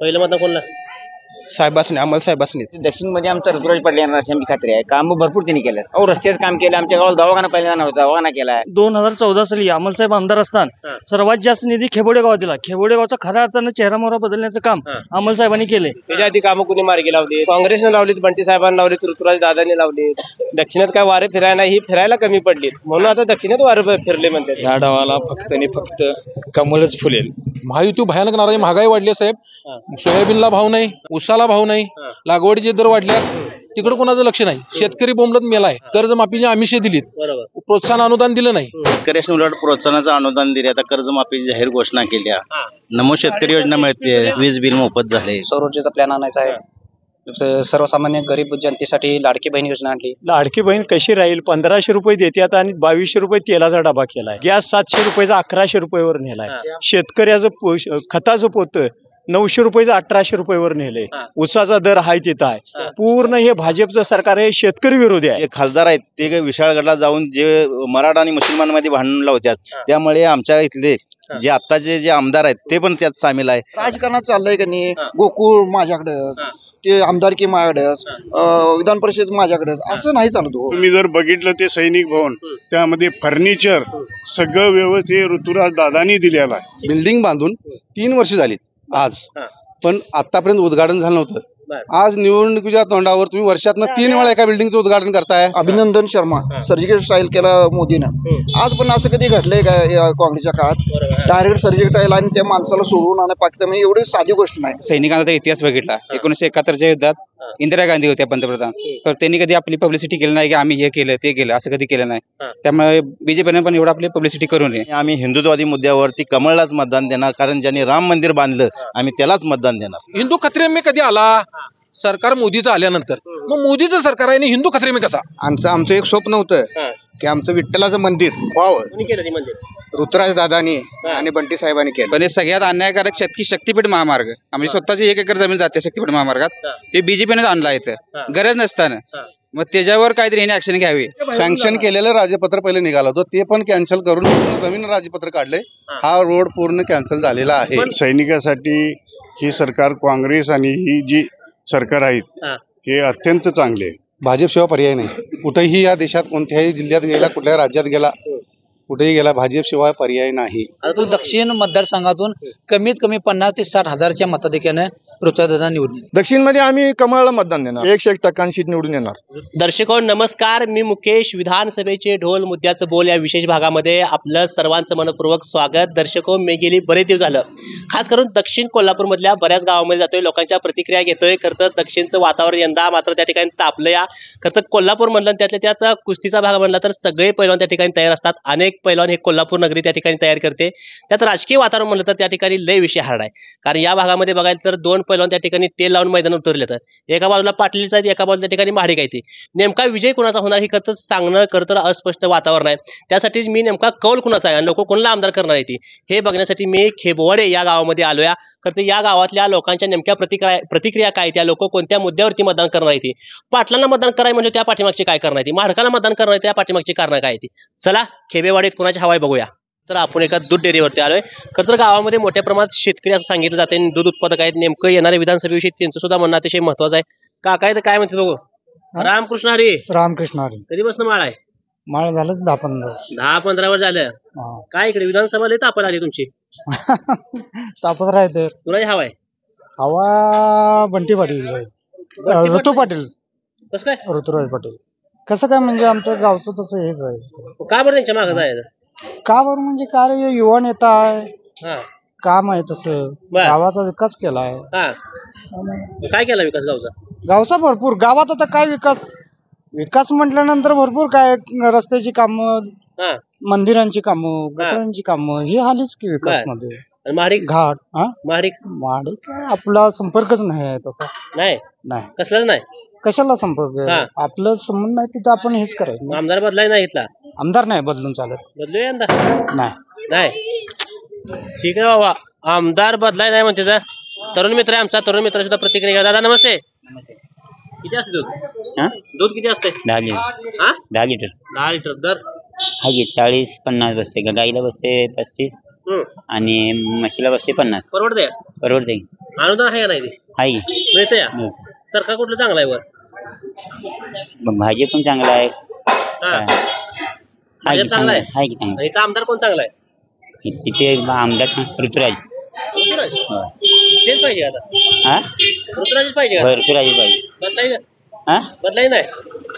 पहिलं मतदान कोणला? साहेबासनी अमल साहेबासनी दक्षिण मध्ये आमचा ऋतुराज पाटील यांना अशी खात्री आहे. काम भरपूर त्यांनी केलं. अहो रस्त्याचं काम केलं. आमच्या गावात दवाखाना पहिल्यांदा नव्हता, दवाखाना केलाय. 2014 साली अमलसाहेब आमदार असताना सर्वात जास्त निधी खेबोडे गावात दिला. खेबोडे गावचा खऱ्या अर्थानं चेहरा मोहरा बदलण्याचं काम अमलसाहेबांनी केले. त्याच्या आधी कामं कुणी मार्गी लावली, काँग्रेसने लावलीत, बंटी साहेबांनी लावलीत, ऋतुराज दादांनी लावली. दक्षिणात काय वारे फिरायला ही फिरायला कमी पडली म्हणून आता दक्षिणात वारे फिरले म्हणते. ह्या डावाला फक्त आणि फक्त कमलच फुलेल. महायुती भयानक नाराजी, महागाई वाढली साहेब. सोयाबीनला भाव नाही, उसाला भाव नाही, लागवडीचे दर वाढल्यात, तिकडे कोणाचं लक्ष नाही. शेतकरी बोंबलत मेलाय. कर्जमाफीची आमिषे दिलीत, प्रोत्साहन अनुदान दिलं नाही. शेतकऱ्यांनी उलट प्रोत्साहनाचं अनुदान दिले. आता कर्जमाफीची जाहीर घोषणा केल्या. नमो शेतकरी योजना मिळते, वीज बिल मोफत झाले. सौर ऊर्जेचा प्लॅन आणायचा आहे. सर्वसामान्य गरीब जनतेसाठी लाडकी बहीण योजना आणली. लाडकी बहीण कशी राहील? 1500 रुपये देतात आणि 2200 रुपये तेलाचा डबा केलाय. गॅस 700 रुपयाचा 1100 रुपयावर नेलाय. शेतकऱ्याचं खताचं पोत 900 रुपयाचं 1800 रुपयावर नेलंय. उसाचा दर हाय तिथं आहे. पूर्ण हे भाजपचं सरकार हे शेतकरी विरोधी आहे. खासदार आहेत ते विशाळगडला जाऊन जे मराठा आणि मुसलमानमध्ये भांडण लावतात, त्यामुळे आमच्या इथले जे आत्ताचे जे आमदार आहेत ते पण त्यात सामील आहे. राजकारणात चाललंय का नाही? गोकुळ माझ्याकडं, ते आमदारकी माझ्याकडेच, विधान परिषद माझ्याकडेच, असं नाही चालत. तुम्ही जर बघितलं ते सैनिक भवन, त्यामध्ये फर्निचर सगळं व्यवस्थित ऋतुराज दादांनी दिलेला आहे. बिल्डिंग बांधून 3 वर्ष झालीत आज, पण आतापर्यंत उद्घाटन झालं नव्हतं. आज निवडणुकीच्या तोंडावर तुम्ही वर्षातनं 3 वेळा एका बिल्डिंगचं उद्घाटन करताय. अभिनंदन शर्मा सर्जिकल स्टाईल केला मोदीनं. आज पण असं कधी घडलंय का काँग्रेसच्या काळात? डायरेक्ट सर्जिकल स्टाईल आणि त्या माणसाला सोडून आणि पाकिस्तान, म्हणजे एवढी साधी गोष्ट नाही. सैनिकांचा तर इतिहास बघितला. 1971च्या युद्धात इंदिरा गांधी होत्या पंतप्रधान, तर त्यांनी कधी आपली पब्लिसिटी केली नाही की आम्ही हे केलं ते केलं, असं कधी केलं नाही. त्यामुळे बीजेपीने पण एवढं आपली पब्लिसिटी करू नये. आम्ही हिंदुत्ववादी मुद्द्यावरती कमळलाच मतदान देणार, कारण ज्यांनी राम मंदिर बांधलं आम्ही त्यालाच मतदान देणार. हिंदू खत्रे में कधी आला सरकार मोदीचं आल्यानंतर? मग मोदीचं सरकार आहे आणि हिंदू खत्रे में कसा? आमचं एक स्वप्न होतं की आमचं विठ्ठलाचं मंदिर व्हावं. ऋतुराज दादानी आणि बंटी साहेबांनी केलं. पण हे सगळ्यात अन्यायकारक शक्तीपीठ महामार्ग, आम्ही स्वतःची 1 एकर जमीन जाते शक्तीपीठ महामार्गात, हे बीजेपीने आणला येतं गरज नसताना. मग त्याच्यावर काहीतरी ह्याने ऍक्शन घ्यावी. सँक्शन केलेलं राजपत्र पहिले निघालं होतं, ते पण कॅन्सल करून नवीन राजपत्र काढले. हा रोड पूर्ण कॅन्सल झालेला आहे. सैनिकासाठी ही सरकार, काँग्रेस आणि ही जी सरकार आहेत हे अत्यंत चांगले आहे. भाजपशिवाय पर्याय नाही. कुठेही या देशात कोणत्याही जिल्ह्यात गेला, कुठल्या राज्यात गेला, कुठेही गेला, भाजपशिवाय पर्याय नाही. आता दक्षिण मतदारसंघातून कमीत कमी 50 ते 60 हजारच्या मताधिक्याने ऋतुराजदादा निवडून. दक्षिण मध्ये आम्ही कमळाला मतदान देणार. 100% सीट निवडून येणार. दर्शको नमस्कार, मी मुकेश. विधानसभेचे ढोल मुद्द्याचं बोल या विशेष भागामध्ये आपलं सर्वांचं मनपूर्वक स्वागत. दर्शको, मी गेली बरेच दिवस झालं खास करून दक्षिण कोल्हापूर मधल्या बऱ्याच गावामध्ये जातोय, लोकांच्या प्रतिक्रिया घेतोय. खरं तर दक्षिणचं वातावरण यंदा मात्र त्या ठिकाणी तापलं. या खरं तर कोल्हापूर म्हणलं त्यातल्या त्यात कुस्तीचा भाग म्हणला तर सगळे पैलवान त्या ठिकाणी तयार असतात. अनेक पैलवान हे कोल्हापूर नगरी त्या ठिकाणी तयार करते. त्यात राजकीय वातावरण म्हणलं तर त्या ठिकाणी लय विषय हार्ड आहे. कारण या भागामध्ये बघायला तर 2 पैलवान त्या ठिकाणी तेल लावून मैदानात उतरले. तर एका बाजूला पाटीलच आहेत, एका बाजूला त्या ठिकाणी महाडिक आहे. नेमका विजय कोणाचा होणार हे खरं तर सांगणं खरं तर अस्पष्ट वातावरण आहे. त्यासाठीच मी नेमका कौल कुणाचा आहे आणि लोक कोणाला आमदार करणार आहे हे बघण्यासाठी मी खेबवाडे या गावामध्ये आलोय. खरं तर या गावातल्या लोकांच्या नेमक्या प्रतिक्रिया काय, त्या लोक कोणत्या मुद्द्यावरती मतदान करणार आहे, पाटलांना मतदान कराय म्हणजे त्या पाठीमागची काय करणार आहे, महाडकाला मतदान करणार आहे त्या पाठीमागची कारण काय आहे. चला खेबेवाडीत कोणाची हवाय बघूया. तर आपण एका दूध डेअरीवरती आलोय. खरं तर गावामध्ये मोठ्या प्रमाणात शेतकरी असं सांगितलं जाते, दूध उत्पादक आहेत. नेमकं येणाऱ्या विधानसभेविषयी त्यांचं सुद्धा म्हणणं अतिशय महत्वाचं आहे. काय तर काय म्हणते बघू. रामकृष्ण हरी. रामकृष्ण हरी. कधीपासून माळ आहे? माळ झालं 10-15 वर्ष झालं. काय इकडे विधानसभा लय तापत आली तुमची? तापत राहते. कुणाची हवा आहे? हवा बंटी पाटील, ऋतू पाटील. कसं काय? ऋतुराज पाटील. कसं काय म्हणजे आमच्या गावचं तसं हेच आहे. का बरं त्यांच्या मागं जायचं? का बरं म्हणजे काय युवा नेता आहे, काम आहे तसं, गावाचा विकास केलाय. काय केला विकास गावचा भरपूर. गावात आता काय विकास म्हटल्यानंतर भरपूर काय, रस्त्याची कामं, मंदिरांची कामं, गटारांची कामं, हे आलीच की विकास मध्ये. घाट महाडिक काय आपला संपर्कच नाही आहे तसा. नाही कसलाच नाही. कशाला संपर्क? आपलं संबंध नाही तिथं आपण हेच करायचं. आमदार बदलाय नाही इथला? आमदार नाही बदलून चालत. बदलू यंदा नाही. ठीक आहे बाबा, आमदार बदलाय नाही म्हणते. तरुण मित्र आहे आमचा, तरुण मित्र सुद्धा प्रतिक्रिया घ्या. दादा नमस्ते. किती असते दूध किती असते? 10 लिटर. 10 लिटर दर? 40-50 बसते. गाईला बसते 35. आणि म्हशीला बसते 50. परवडते परवडते. अनुदान आहे का नाही ते? आहे मिळते या सरकार कुठलं चांगलं आहे वर? भाजी पण चांगला आहे. भाजप चांगला आहे आहे की चांगला. इथं आमदार कोण चांगला आहे? तिथे आमदार ऋतुराज. ऋतुराज तेच पाहिजे आता. हा ऋतुराजच पाहिजे का? ऋतुराजच पाहिजे. बदलाय हा बदलाय नाही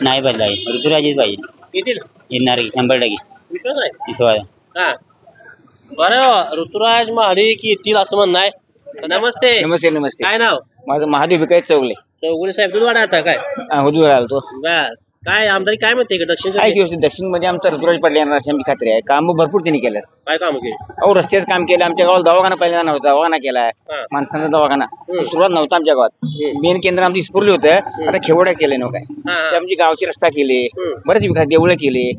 नाही बदलाय. ऋतुराजच पाहिजे. येतील येणार की 100%. विश्वास आहे. विश्वास. हा बरं ऋतुराज महाडिक येतील असं म्हणणं आहे. नमस्ते. नमस्ते नमस्ते. काय नाव? माझं महादेव विकाय चौगले. चौगुले साहेब दूधवाडा आता काय? हुजूर आलो. बर काय आमदारी काय म्हणते इकडे दक्षिण? काय दिवस दक्षिण मध्ये आमचा ऋतुराज पडले येणार अशी आमची खात्री आहे. काम भरपूर त्यांनी केलं. काय काम केले? अहो रस्त्याचं काम केलं. आमच्या गावाला दवाखाना पहिल्यांदा नव्हता. दवाखाना केलाय. माणसांचा दवाखाना सुरुवात नव्हता आमच्या गावात. मेन केंद्र आमची इस्पुर्ली होतं. आता खेवड्या केले नव्ह काय. ते आमची गावची रस्ता केले. बरेच विकास देवळं केले.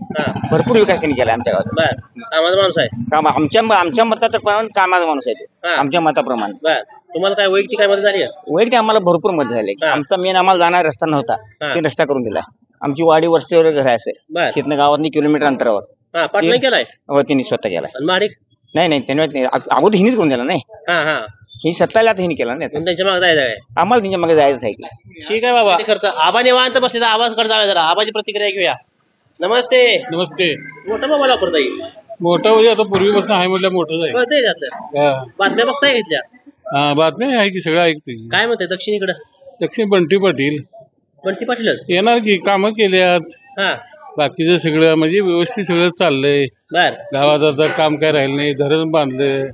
भरपूर विकास त्यांनी केला आमच्या गावात. बर कामाचा माणूस आहे. काम आमच्या मताप्रमाणे कामाचा माणूस आहे तो. आमच्या मताप्रमाणे. बर तुम्हाला काय वैयक्तिक काय मदत झाली? वैयक्तिक आम्हाला भरपूर मदत झाली. आमचा मेन आम्हाला जाणारा रस्ता नव्हता. ते रस्ता करून दिला. आमची वाडी वरच्यावर घर आहे असं. तिथनं गावात किलोमीटर अंतरावर. पाटणा केलाय हो त्यांनी स्वतः केला. महाडिक नाही त्यांनी अगोदर हिनीच करून दिला नाही. ही सत्ताला आता हिनी केला नाही. त्यांच्या मागे जायचं आहे. आम्हाला त्यांच्या मागे जायचं आहे. ठीक आहे बाबा. करता आबा निवांत बसले. आवाजकडे जाऊया जरा. आबाची प्रतिक्रिया घेऊया. नमस्ते. नमस्ते. मोठा मोबाईल वापरता येईल. मोठं म्हणजे आता पूर्वीपासून आहे म्हटलं मोठंच आहे. कळतंय त्यातलं. बातम्या बघताय घेतल्या? बातम्या आहे की सगळं ऐकतोय. काय म्हणते दक्षिणेकडे? दक्षिण बंटी पाटील बंटी पाटीलच येणार की. कामं केल्यात. बाकीचं सगळं म्हणजे व्यवस्थित सगळं चाललंय. बर गावात आता काम काय राहिलं नाही. धरण बांधलं.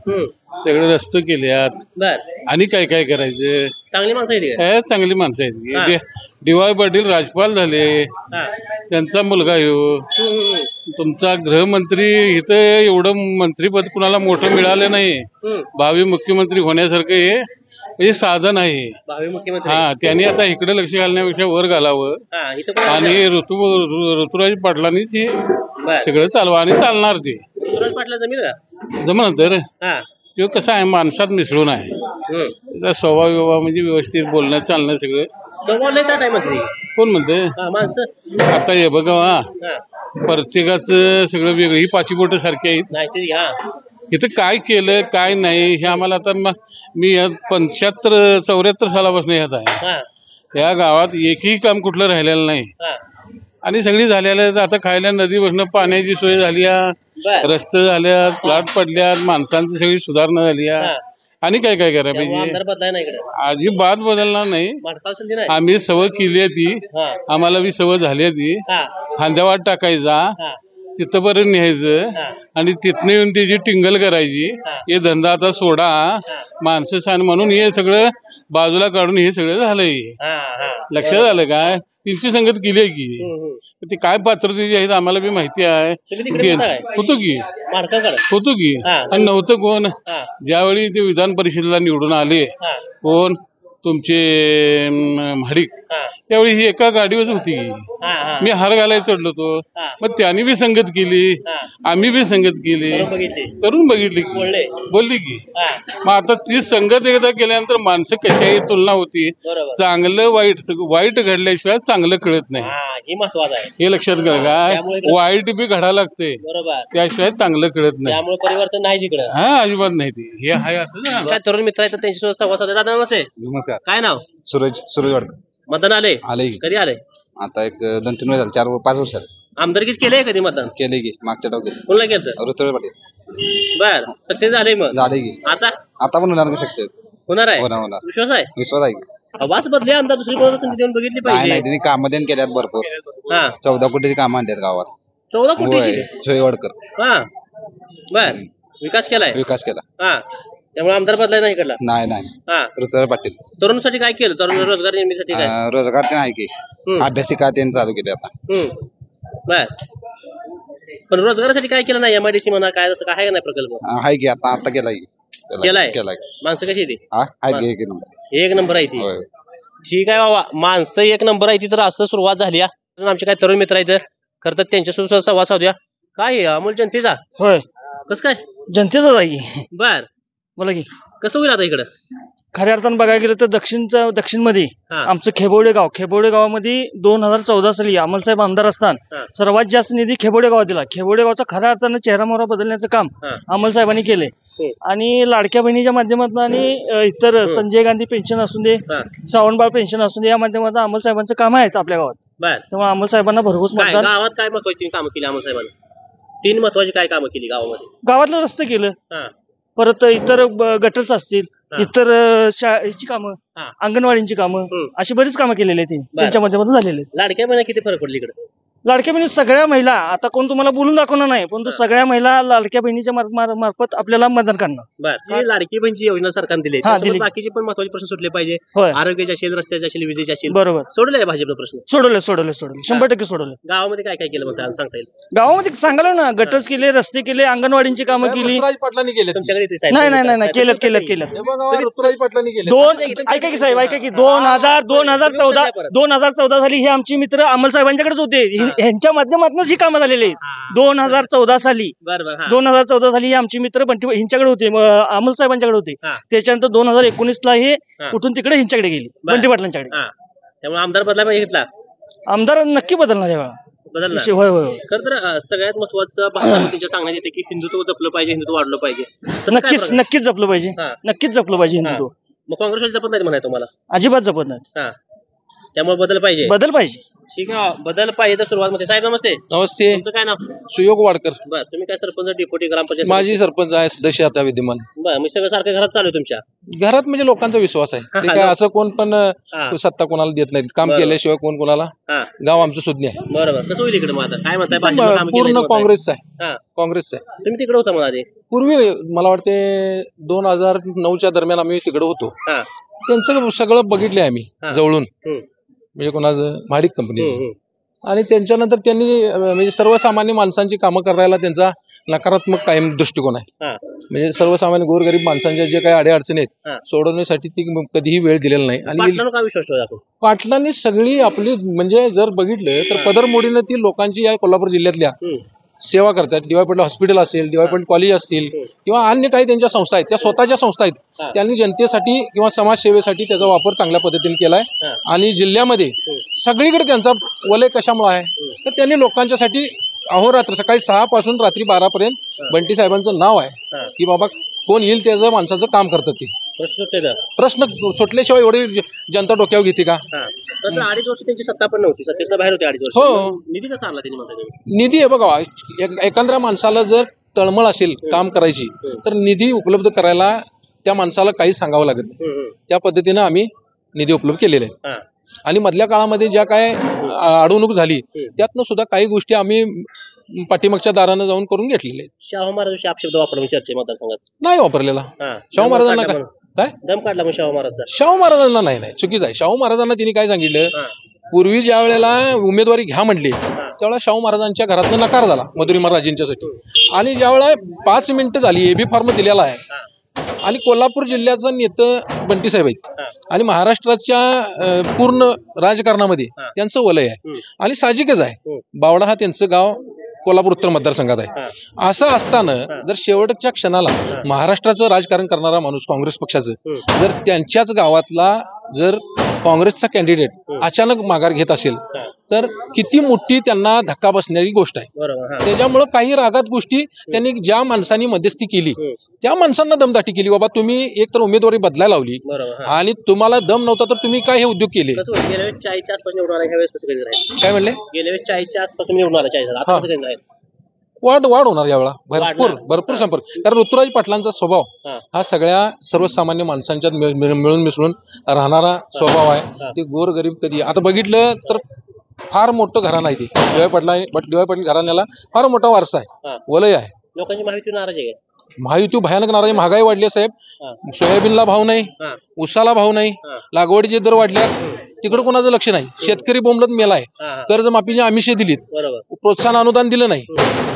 सगळे रस्ते केल्यात. बर आणि काय काय करायचं. चांगली माणसं आहेत. चांगली माणसं आहेत. डी.वाय. पाटील राज्यपाल झाले. त्यांचा मुलगा येऊ. तुमचा गृहमंत्री इथं एवढं मंत्रीपद कुणाला मोठं मिळालं नाही. भावी मुख्यमंत्री होण्यासारखं हे म्हणजे साधन आहे. भावी मुख्यमंत्री. त्यांनी आता इकडे लक्ष घालण्यापेक्षा वर घालावं. आणि ऋतुराज पाटलांनीच हे सगळं चालवा आणि चालणार ते. ऋतुराज पाटला जमीन का जमलं तर तो कसं आहे माणसात मिसळून आहे. त्याचा स्वभाव म्हणजे व्यवस्थित बोलणं चालणं सगळं. कोण म्हणते माणसं आता हे बघा प्रत्येकाचं सगळं वेगळं. ही पाची बोट सारखी आहेत. इथं काय केलं काय नाही हे आम्हाला आता मी 75-74 सालापासून येत आहे. या गावात एकही काम कुठलं राहिलेलं नाही. आणि सगळी झालेलं आता खायला नदी बसणं पाण्याची सोय झाली. रस्ते झाल्यात. प्लॉट पडल्यात. माणसांची सगळी सुधारणा झाली. आणि काय काय करायला पाहिजे. अजिबात बदलणार नाही. आम्ही सवय केली आहे ती. आम्हाला बी सवय झाली आहे ती. खांद्यावाट टाकायचा तिथपर्यंत न्यायचं आणि तिथनं येऊन त्याची टिंगल करायची. हे धंदा आता सोडा. माणसं छान म्हणून हे सगळं बाजूला काढून हे सगळं झालंय. लक्षात आलं काय. त्यांची संगत केली आहे की. ते काय पात्रतेची आहेत आम्हाला बी माहिती आहे. होतो की आणि नव्हतं कोण. ज्यावेळी ते विधान परिषदेला निवडून आले कोण तुमचे महाडिक त्यावेळी ही एका गाडीवर होती. मी हार घालायला चढलो होतो. मग त्यांनी बी संगत केली. आम्ही बी संगत केली. करून बघितली बोलली की. मग आता ती संगत एकदा केल्यानंतर माणसं कशाही तुलना होती. चांगलं वाईट घडल्याशिवाय चांगलं कळत नाही. हे लक्षात घ्या. काय वाईट बी घडायला लागते त्याशिवाय चांगलं कळत नाही. त्यामुळे परिवर्तन नाही जिकडे. अजिबात नाही ते. हे आहे असं. काय तरुण मित्र आहेत त्यांच्यासोबत संवाद साधूया. दादा नमस्ते. नमस्कार. काय नाव? सूरज वाडकर. मतदान आले? कधी आले? आता एक 2-3 वेळ झाले. 4-5 वर्ष झाले. आमदारकीच केलंय कधी मतदान? केले की मागच्या टाव केले. कोणाला केलं? ऋतुराज पाटील. बर सक्सेस झाले. मग झाले की आता पण होणार सक्सेस होणार आहे. विश्वास आहे. विश्वास आहे. आवाज बदले आमदार दुसरी कोणाला संधी देऊन बघितली पाहिजे. नाही त्यांनी कामं देऊन केल्यात भरपूर. 14 कोटीची कामं आणतात गावात. 14 कोटी. सोयवाडकर. बर विकास केलाय. विकास केला. त्यामुळे आमदार बदलाय नाही इकडला. नाही ऋतुराज पाटील. तरुणांसाठी काय केलं? तरुण रोजगार निर्मितीसाठी काय? रोजगार ते आहे की अभ्यासिका त्यांनी चालू केले आता. बर पण रोजगारासाठी काय केलं नाही? MIDC म्हणा काय जसं काय नाही प्रकल्प आहे की आता केलाय. माणसं कशी ती? एक नंबर आहे ती. ठीक आहे बाबा. माणसं एक नंबर आहे ती. तर असं सुरुवात झाली. आमचे काय तरुण मित्र आहेत करतात त्यांच्यासोबत संवाद साधूया. काय अमोल जनतेचा? होय. कस काय जनतेचाच आहे. बर बोला की कसं होईल आता इकडं? खऱ्या अर्थानं बघायला गेलं तर दक्षिण मध्ये आमचं खेबोडे गावामध्ये 2014 साली अमलसाहेब आमदार असताना सर्वात जास्त निधी खेबोडे गावात दिला. खेबोडे गावचा खऱ्या अर्थानं चेहरा मोहरा बदलण्याचं काम अमलसाहेबांनी केलंय आणि लाडक्या बहिणीच्या माध्यमातून आणि इतर संजय गांधी पेन्शन असू दे, श्रावणबाळ पेन्शन असू दे, या माध्यमातून अमलसाहेबांचं काम आहे आपल्या गावात. त्यामुळे अमलसाहेबांना भरघोस मतदान. गावात काय महत्वाची कामं केली अमलसाहेबांनी? 3 महत्वाची काय कामं केली गावामध्ये? गावातलं रस्ते केलं, परत इतर गटर्स असतील, इतर शाळेची कामं, अंगणवाडीची कामं, अशी बरीच कामं केलेली आहेत त्यांच्या माध्यमातून झालेली आहेत. लाडक्या बहिणी किती फरक पडली इकडे? लाडक्या बहिणी सगळ्या महिला, आता कोण तुम्हाला बोलून दाखवणार नाही, परंतु सगळ्या महिला लाडक्या बहिणीच्या मार्फत आपल्याला मतदान करणार. ही लाडकी बहिणीची योजना सरकारने दिली, बाकीचे पण महत्वाचे प्रश्न सुटले पाहिजे. आरोग्याचे असेल, रस्त्याचे असेल, विजेचे असेल. बरोबर. सोडले भाजपनं प्रश्न? सोडवले 100% सोडवले. गावामध्ये काय काय केलं म्हणतात सांगता येईल? गावामध्ये सांगायला ना, गटर्स केले, रस्ते केले, अंगणवाडीची कामं केली. पाटलांनी केले तुमच्याकडे? नाही केलं. ऋतुराज पाटलांनी केले. ऐका की साहेब, ऐका की 2014 साली हे आमचे मित्र अमलसाहेबांच्याकडेच होते. ह्यांच्या माध्यमातून ही कामं झालेली आहेत. 2014 साली ही आमची मित्र ह्यांच्याकडे होते, अमलसाहेबांच्याकडे होते. त्याच्यानंतर 2019 हे कुठून तिकडे ह्यांच्याकडे गेली, बंटी पाटलांच्याकडे. त्यामुळे आमदार बदला घेतला. आमदार नक्की बदलणार यावेळा. होय. खरं तर सगळ्यात महत्वाचं भाषणामध्ये सांगण्यात येते की हिंदुत्व जपलं पाहिजे, हिंदुत्व वाढलं पाहिजे. नक्कीच जपलं पाहिजे हिंदुत्व. मग काँग्रेसवाले जपत नाही म्हणाय तुम्हाला? अजिबात जपत नाही. त्यामुळे बदल पाहिजे. ठीक आहे, बदल पाहिजे तर सुरुवात मध्ये. साहेब नमस्ते. नमस्ते. तुमचं काय नाव? सुयोग वाडकर. बरं, तुम्ही काय सरपंच, डेप्युटी ग्रामपंचायत? माझी सरपंच आहे, सदस्य आता विद्यमान. बरं, मी सगळं सारखं घरात चालू आहे तुमच्या घरात, म्हणजे लोकांचा विश्वास आहे. ते काय असं कोण पण सत्ता कोणाला देत नाहीत. काम केल्याशिवाय कोण कोणाला. गाव आमचं सुज्ञ आहे. बरोबर. कसं होईल इकडे मग आता? काय म्हणताय? पूर्ण काँग्रेसचं आहे. तुम्ही तिकडे होता मग आधी? पूर्वी मला वाटते 2009च्या दरम्यान आम्ही तिकडे होतो. त्यांचं सगळं बघितलंय आम्ही जवळून, म्हणजे कोणाचं महाडिक कंपनी. आणि त्यांच्यानंतर त्यांनी म्हणजे सर्वसामान्य माणसांची कामं करायला त्यांचा नकारात्मक कायम दृष्टिकोन आहे. म्हणजे सर्वसामान्य गोरगरीब माणसांच्या जे काही अडीअडचणी आहेत सोडवण्यासाठी ती कधीही वेळ दिलेला नाही. आणि पाटलांनी सगळी आपली, म्हणजे जर बघितलं तर पदरमोडीनं ती लोकांची या कोल्हापूर जिल्ह्यातल्या सेवा करतात. डी वाय पाटील हॉस्पिटल असेल, डी वाय पाटील कॉलेज असतील, किंवा अन्य काही त्यांच्या संस्था आहेत, त्या स्वतःच्या संस्था आहेत. त्यांनी जनतेसाठी किंवा समाजसेवेसाठी त्याचा वापर चांगल्या पद्धतीने केलाय. आणि जिल्ह्यामध्ये सगळीकडे त्यांचा वलय कशामुळे आहे तर त्यांनी लोकांच्यासाठी अहोरात्र सकाळी 6 पासून रात्री 12 पर्यंत बंटी साहेबांचं नाव आहे की बाबा कोण येईल त्याचं माणसाचं काम करतात. ते प्रश्न सुटल्याशिवाय एवढी जनता डोक्यावर घेते का? 2.5 वर्ष त्यांची सत्ता पण नव्हती, सत्तेतनं बाहेर होते 2.5 वर्ष. हो. निधी कसा आणला त्यांनी? निधी आहे बघा, एखाद्या माणसाला जर तळमळ असेल काम करायची तर निधी उपलब्ध करायला त्या माणसाला काही सांगावं लागत नाही. त्या पद्धतीनं आम्ही निधी उपलब्ध केलेले आहेत. आणि मधल्या काळामध्ये ज्या काय अडवणूक झाली त्यातनं सुद्धा काही गोष्टी आम्ही पाठीमागच्या दारानं जाऊन करून घेतलेले. शाहू महाराजांशी अपशब्द वापरला चर्चे मतदारसंघात? नाही वापरलेला. शाहू महाराजांना काय दम काढला मग शाहू महाराजचा? शाहू महाराजांना नाही, चुकीचं आहे. शाहू महाराजांना तिने काय सांगितलं, पूर्वी ज्या वेळेला उमेदवारी घ्या म्हणली त्यावेळेला शाहू महाराजांच्या घरातनं नकार झाला मधुरी महाराजांच्यासाठी. आणि ज्या वेळेला 5 मिनिटं झाली एबी फॉर्म दिलेला आहे आणि कोल्हापूर जिल्ह्याचं नेतं बंटी साहेब आहेत आणि महाराष्ट्राच्या पूर्ण राजकारणामध्ये त्यांचं वलय आहे. आणि साहजिकच आहे, बावडा हा त्यांचं गाव कोल्हापूर उत्तर मतदारसंघात आहे. असं असताना जर शेवटच्या क्षणाला महाराष्ट्राचं राजकारण करणारा माणूस काँग्रेस पक्षाचं जर त्यांच्याच गावातला जर काँग्रेसचा कॅन्डिडेट अचानक माघार घेत असेल तर किती मोठी त्यांना धक्का बसणारी गोष्ट आहे. त्याच्यामुळे काही रागात गोष्टी त्यांनी ज्या माणसांनी मध्यस्थी केली त्या माणसांना दमदाटी केली. बाबा तुम्ही एक तर उमेदवारी बदलायला लावली आणि तुम्हाला दम नव्हता तर तुम्ही काय हे उद्योग केले. काय म्हणले? वाढ होणार यावेळा भरपूर संपर्क. कारण ऋतुराज पाटलांचा स्वभाव हा सगळ्या सर्वसामान्य माणसांच्यात मिळून मिसळून राहणारा स्वभाव आहे. ते गोरगरीब कधी आता बघितलं तर फार मोठं घराणं आहे. ते डी वाय पाटील घराण्याला फार मोठा वारसा आहे, वलय आहे. लोकांची महायुती नाराज आहे. महायुती भयानक नाराज. महागाई वाढली साहेब, सोयाबीनला भाव नाही, उसाला भाव नाही, लागवडीचे दर वाढल्यात, तिकडे कोणाचं लक्ष नाही. शेतकरी बोंबलत मेला आहे. कर्जमाफीची आमिषे दिलीत, प्रोत्साहन अनुदान दिलं नाही.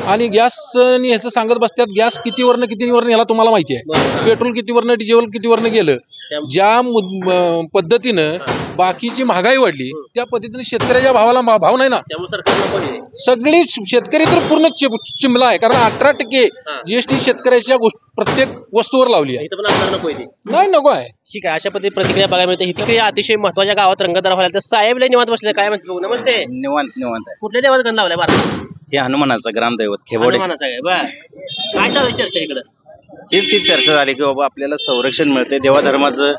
आणि गॅस ह्याचं सांगत बसतात गॅस कितीवरनं याला तुम्हाला माहिती आहे. पेट्रोल कितीवरनं डिझेल कितीवरनं गेलं. ज्या पद्धतीनं बाकीची महागाई वाढली त्या पद्धतीने शेतकऱ्याच्या भावाला भाव नाही ना. सगळी शेतकरी तर पूर्ण चिमला आहे. कारण 18% जीएसटी शेतकऱ्याच्या प्रत्येक वस्तूवर लावली आहे. नाही नको आहे. ठीक आहे. अशा पद्धती प्रतिक्रिया बघायला मिळते. ही अतिशय महत्वाच्या गावात रंगतदार व्हायला तर साहेब लय निवांत बसले. काय म्हणते? नमस्ते. निवांत कुठल्या देवात गण लावलाय भारतात? हे हनुमानाचं ग्रामदैवत खेबोडे. काय चालू आहे चर्चा इकडं? हीच की चर्चा झाली की बाबा आपल्याला संरक्षण मिळते देवाधर्माचं.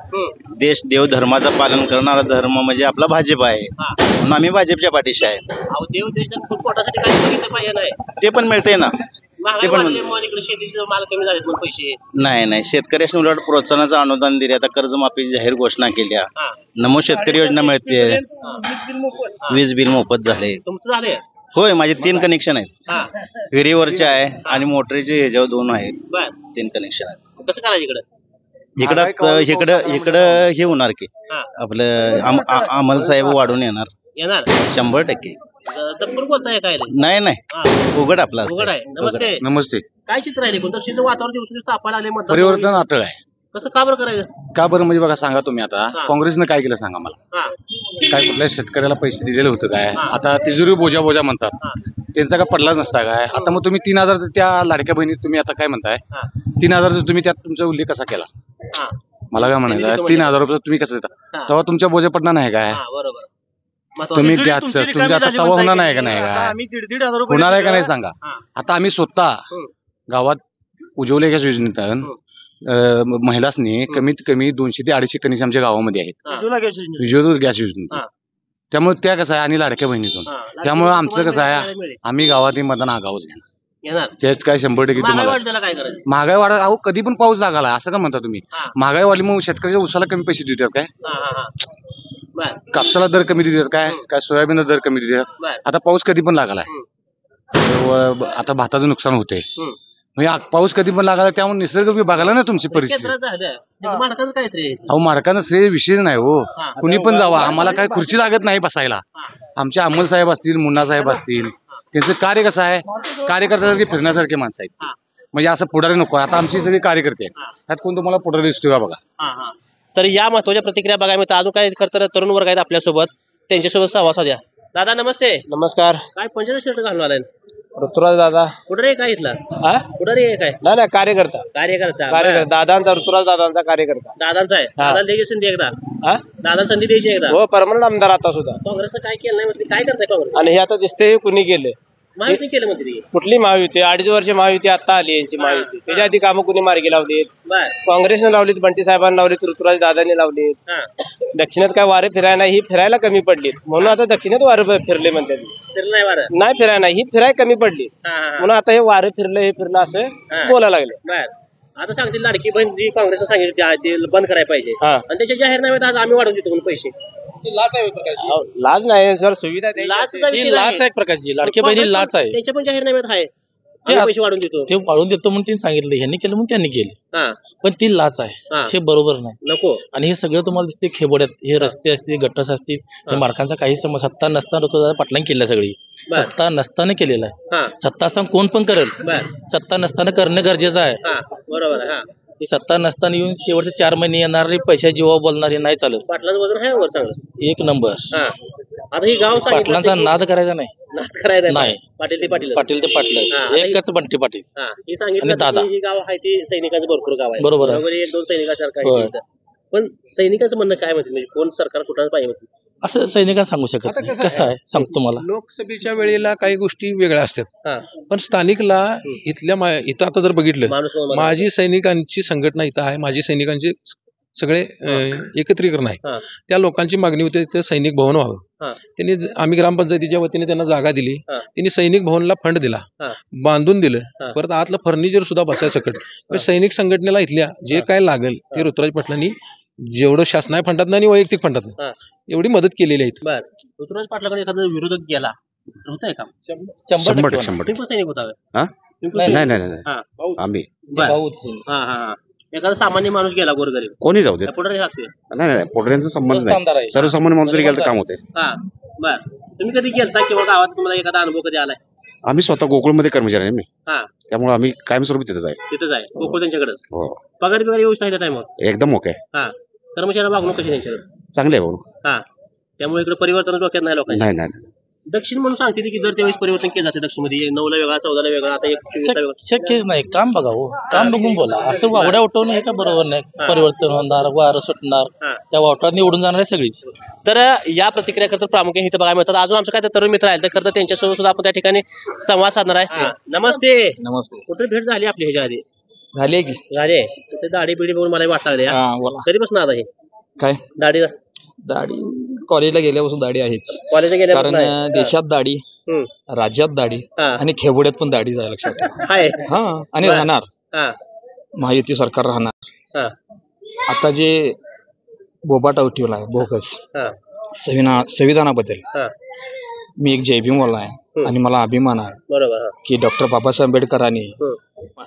देश देवधर्माचं पालन करणारा धर्म म्हणजे आपला भाजप आहे. म्हणून आम्ही भाजपच्या पाठीशी आहे. देव देशात खूप पोटासाठी काही बघितलं पाहिजे नाही. ते पण मिळते ना. ते पण शेतीचे माल कमी झाले पण पैसे नाही शेतकऱ्यांनी उलट प्रोत्साहनाचं अनुदान दिले. आता कर्जमाफी जाहीर घोषणा केल्या. नमो शेतकरी योजना मिळते. वीज बिल मोफत झाले. तुमचं झालंय? होय माझे 3 कनेक्शन आहेत. विहिरीवरचे आहे आणि मोटरीचे ह्याच्यावर 2 आहेत. 3 कनेक्शन आहेत. कसं करायचं इकडं हे होणार की आपलं अमल साहेब वाढून येणार 100%. बोलताय काय? नाही उघड आपला उघड आहे. नमस्ते. नमस्ते. काय चित्र आहे? दक्षिणचं वातावरण दिवस तापायला लागले. परिवर्तन अटळ आहे. कसं का बरं करायचं? का बरं म्हणजे बघा सांगा तुम्ही आता काँग्रेसनं काय केलं सांगा मला. काय कुठल्या शेतकऱ्याला पैसे दिलेले होते काय? आता तिजोरी बोजा म्हणतात. त्यांचा काय पडलाच नसता काय? आता मग तुम्ही 3000 त्या लाडक्या बहिणीत तुम्ही आता काय म्हणताय 3000 तुम्ही त्यात तुमचा उल्लेख कसा केला? मला काय म्हणायचं 3000 रुपये तुम्ही कसं देता? तेव्हा तुमच्या बोजा पडणार नाही काय? तुम्ही गॅसचं तुमच्या आता तवा होणार नाही का? नाही काय होणार आहे का नाही सांगा. आता आम्ही स्वतः गावात उज्ज्वला गॅस योजनेत महिलांनी कमीत कमी 200 ते 250 कनेक्शन आमच्या गावामध्ये आहेत. उज्ज्वला गॅस योजनेत. त्यामुळे त्या कसं आहे आणि लाडक्या बहिणीतून त्यामुळे आमचं कसं आहे आम्ही गावात मतदान आगावच घेणार. त्याच काय 100% तुम्हाला महागाई वाढ. अहो कधी पण पाऊस लागाला असं का म्हणता तुम्ही? महागाई वाढली मग शेतकऱ्याच्या उसाला कमी पैसे देतात काय? कापसाला दर कमी देतात काय सोयाबीनला दर कमी देतात. आता पाऊस कधी पण लागलाय. आता भाताचं नुकसान होते. पाऊस कधी पण लागला त्यामुळे निसर्ग विभागाला ना तुमची परिस्थिती. अहो माडकांना श्रेय विषय नाही हो. कुणी पण जावा आम्हाला काय खुर्ची लागत नाही बसायला. आमचे अमल साहेब असतील मुन्ना साहेब असतील त्यांचं कार्य कसं आहे कार्यकर्त्यासारखे फिरण्यासारखे माणसं आहेत. म्हणजे असं पुढारी नको. आता आमची सगळी कार्यकर्ते आहेत. त्यात कोण तुम्हाला पुढारी दिसतो का बघा. तर या महत्वाच्या प्रतिक्रिया बघायला मिळतात. अजून काय करतात तरुण वर्ग आहेत आपल्यासोबत त्यांच्यासोबत संवाद साधूया. दादा नमस्ते. नमस्कार. काय पंजाब शर्ट घालून आलाय? ऋतुराज दादा. कुठे काय इथला? कुठे काय? नाही कार्यकर्ता दादांचा ऋतुराज दादांचा कार्यकर्ता. दादांचा आहे. दादा द्यायची संधी एकदा. दादा संधी द्यायची एकदा. हो परमनंट आमदार आता सुद्धा. काँग्रेसनं काय केलं नाही काय करताय काँग्रेस? आणि हे आता दिसते कुणी केले माहिती केलं म्हणते. कुठली महायुती? 2.5 वर्ष महायुती आता आली यांची महायुती. त्याच्या आधी कामं कुणी मार्गी लावलीत? काँग्रेसने लावलीत. बंटी साहेबांनी लावलीत. ऋतुराज दादांनी लावलीत. दक्षिणात काय वारे फिरायला नाही. ही फिरायला कमी पडली म्हणून आता दक्षिणात वारे फिरले म्हणतात. नाही फिरायला नाही ही फिराय कमी पडली म्हणून आता हे वारे फिरलं हे फिरलं असं बोलायला लागले. आता सांगतील लाडकी बहीण जी काँग्रेसनं सांगितलं बंद करायला पाहिजे आणि त्याच्या जाहीरनाम्यात आज आम्ही वाढवून देतो म्हणून पैसे. लाच नाही सर सुविधा. लाच आहे प्रकारची लाडकी बहिणी लाच आहे. त्याच्या पण जाहीरनाम्यात आहे पैसे वाढून देतो. ते वाढून देतो म्हणून त्यांनी सांगितलं ह्यांनी केलं म्हणून त्यांनी केलं पण ती लाच आहे. हे बरोबर नाही नको. आणि हे सगळं तुम्हाला दिसते खेबोड्यात हे रस्ते असतील गट्टस असतील मार्कांचा काही सत्ता नसताना पाटलांनी केलं. सगळी सत्ता नसताना केलेलं आहे. सत्ता असताना कोण पण करेल. सत्ता नसताना करणं गरजेचं आहे. बरोबर आहे. ही सत्ता नसताना येऊन शेवटचे 4 महिने येणारे पैशा जीवा बोलणारे नाही चालत. पाटलांचं वजन आहे वर चांगलं 1 नंबर. आता ही गाव पाटलांचा नाद करायचा नाही. नाद करायचा नाही. पाटील ते पाटील एकच बंटी पाटील. ही सांगितलं दादा ही गाव आहे ती सैनिकांचं भरपूर गाव आहे. बरोबर आहे. 1-2 सैनिकासारखं आहे. पण सैनिकांचं म्हणणं काय म्हणते म्हणजे कोण सरकार कुठं पाहिजे म्हणते असं सैनिकांना सांगू शकत नाही. कसं आहे सांगतो तुम्हाला. लोकसभेच्या वेळेला काही गोष्टी वेगळ्या असतात पण स्थानिकला इथं आता जर बघितलं माजी सैनिकांची संघटना इथं आहे. माजी सैनिकांचे सगळे एकत्रीकरण आहे. त्या लोकांची मागणी होती तिथे सैनिक भवन व्हावं. त्यांनी आम्ही ग्रामपंचायतीच्या वतीने त्यांना जागा दिली. त्यांनी सैनिक भवनला फंड दिला बांधून दिलं. परत आतलं फर्निचर सुद्धा बसायचं सकट. सैनिक संघटनेला इथल्या जे काय लागेल ते ऋतुराज पाटलांनी जेवढं शासनाच्या फंडात आणि वैयक्तिक फंडात एवढी मदत केलेली आहे. ऋतुराज पाटलाकडे एखादा विरोधक गेला होत आहे का? 100% सैनिक होता. नाही आम्ही एखादा सामान्य माणूस गेला गोरगरीब कोणी जाऊ दे. पुढे लागते. नाही पुढऱ्यांचा संबंध नाही. सर्वसामान्य माणूस जरी गेला तर काम होते. बर तुम्ही कधी गेलता किंवा गावात तुम्हाला एखादा अनुभव कधी आलाय? आम्ही स्वतः गोकुळमध्ये कर्मचारी आहे मी, हा त्यामुळे आम्ही कायमस्वरूपी तिथंच आहे. तिथंच आहे गोकुळ त्यांच्याकडे. हो, पगार व्यवस्था आहे त्या टायमावर. एकदम ओके. हा कर्मचाऱ्याला वागणूक कशी त्यांच्याकडे. चांगले आहे भाऊ. हा त्यामुळे इकडे परिवर्तन डोक्यात नाही लोकांच्या. नाही नाही दक्षिण म्हणून सांगते की जर त्यावेळेस परिवर्तन केलं जाते दक्षिण मध्ये 9ला वेगळा 14ला वेगळा आता 21ला वेगळा. शक्यच नाही. काम बघा हो, काम बघून बोला. असं वावड्या उठवणं हे का बरोबर नाही. परिवर्तन होणार, वारं सुटणार, त्या वावटात निवडून जाणार आहे सगळीच. तर या प्रतिक्रिया करता प्रामुख्याने इथं बघायला मिळतात. अजून आमचं काय तरुण मित्र आहे तर खरं तर त्यांच्यासोबत सुद्धा आपण त्या ठिकाणी संवाद साधणार आहे. नमस्ते. नमस्ते. कुठे भेट झाली आपली ह्याच्या आधी. झाली की झाले ते दाढी बिडी बघून मला वाटलं लागले. बोला कधीपासून आता हे काय दाढी दाढी कॉलेजला गेल्यापासून दाढी आहेच. कॉलेजला गेल्यापासून कारण आहे. देशात दाढी, राज्यात दाढी आणि खेबोड्यात पण दाढी जायला लक्षात ठेवा. आहे. हा आणि बरं. राहणार हा महायुती सरकार राहणार. हा आता जे बोबाटा उठवला आहे बोगस हा संविधानाबद्दल, हा मी एक जयभीमवाला आहे आणि मला अभिमान आहे बरोबर. हा की डॉक्टर बाबासाहेब आंबेडकरांनी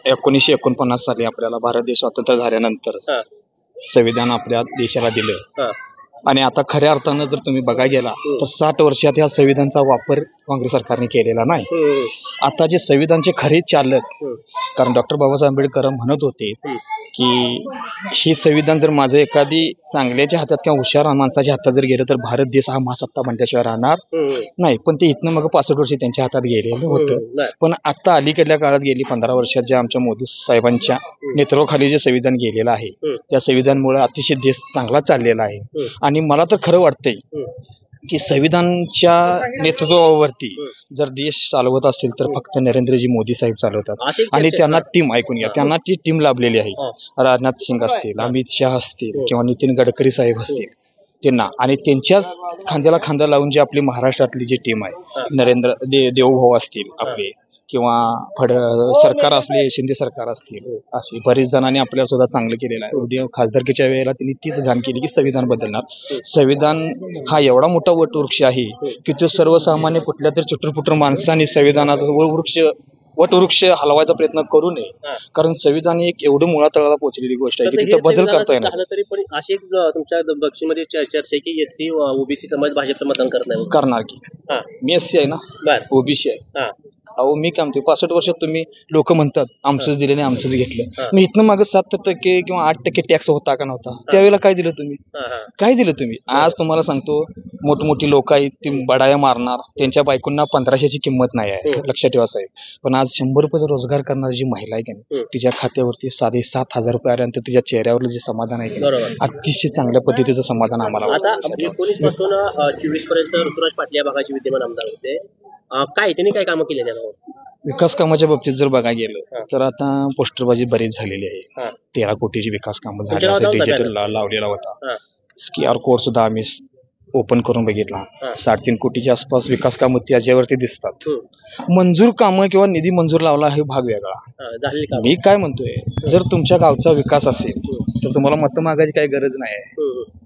1949 साली आपल्याला भारत देश स्वतंत्र झाल्यानंतर हा संविधान आपल्या देशाला दिलं. हा आणि आता खऱ्या अर्थानं जर तुम्ही बघायला गेला तर 60 वर्षात ह्या संविधानचा वापर काँग्रेस सरकारने केलेला नाही. आता जे संविधानचे खरे चालक, कारण डॉक्टर बाबासाहेब आंबेडकर म्हणत होते की हे संविधान जर माझं एखादी चांगल्याच्या हातात किंवा हुशार माणसाच्या हातात जर गेलं तर भारत देश हा महासत्ता बनल्याशिवाय राहणार नाही. पण ते इथनं मग 65 वर्ष त्यांच्या हातात गेलेलं होतं. पण आता अलीकडल्या काळात गेली 15 वर्षात जे आमच्या मोदी साहेबांच्या नेतृत्वाखाली जे संविधान गेलेलं आहे त्या संविधानमुळे अतिशय देश चांगला चाललेला आहे. आणि मला तर खरं वाटतंय की संविधानच्या नेतृत्वावरती जर देश चालवत असतील तर फक्त नरेंद्रजी मोदी साहेब चालवतात. आणि त्यांना टीम, ऐकून घ्या, त्यांना ती टीम लाभलेली आहे. राजनाथ सिंग असतील, अमित शहा असतील किंवा नितीन गडकरी साहेब असतील त्यांना, आणि त्यांच्याच खांद्याला खांदा लावून जी आपली महाराष्ट्रातली जी टीम आहे, नरेंद्र देवभाऊ असतील आपले किंवा सरकार असले, शिंदे सरकार असतील, असे बरेच जणांनी आपल्याला सुद्धा चांगलं केलेलं आहे. उद्या खासदारकीच्या वेळेला त्यांनी तीच घाण केली की संविधान बदलणार. संविधान हा एवढा मोठा वटवृक्ष आहे की तो सर्वसामान्य कुठल्या तरी चुटरपुटर माणसाने संविधानाचा वटवृक्ष हलवायचा प्रयत्न करू नये. कारण संविधान एक एवढं मुळातळाला पोहोचलेली गोष्ट आहे की तिथं बदल करता येणार. झालं तरी पण अशी एक तुमच्या दक्षिणमध्ये चर्चा आहे की एससी ओबीसी समाज भाजपला मतदान करत नाही. करणार की मी एससी आहे ना, ओबीसी आहे. अहो मी काय म्हणतो, 65 वर्षात तुम्ही लोक म्हणतात आमचंच दिलं नाही आमचंच घेतलं. मी इथनं मागे 7% किंवा 8% टॅक्स होता का नव्हता, त्यावेळेला काय दिलं तुम्ही, काय दिलं तुम्ही. आज तुम्हाला सांगतो मोठमोठी लोक आहेत ती बडाया मारणार, त्यांच्या बायकोंना 1500ची किंमत नाही आहे, लक्षात ठेवा साहेब. पण आज 100 रुपयाचा रोजगार करणारी जी महिला आहे की नाही, तिच्या खात्यावरती 7,500 रुपये आल्यानंतर तिच्या चेहऱ्यावर जे समाधान आहे की नाही, अतिशय चांगल्या पद्धतीचं समाधान आम्हाला. आता 19 पासून 24 पर्यंत ऋतुराज पाटील या भागाचे विद्यमान आमदार होते. काय त्यांनी काय कामं केली त्याला. विकास कामाच्या बाबतीत जर बघायला गेलं तर आता पोस्टरबाजी बरीच झालेली आहे. 13 कोटीची विकास कामं झाली, डिजिटल लावलेला होता. QR कोड सुद्धा आम्ही ओपन करून बघितला. 3.5 कोटीच्या आसपास विकास कामं त्याच्यावरती दिसतात. मंजूर कामं किंवा निधी मंजूर लावला हे भाग वेगळा. मी काय म्हणतोय, जर तुमच्या गावचा विकास असेल तर तुम्हाला मतं मागायची काही गरज नाही आहे,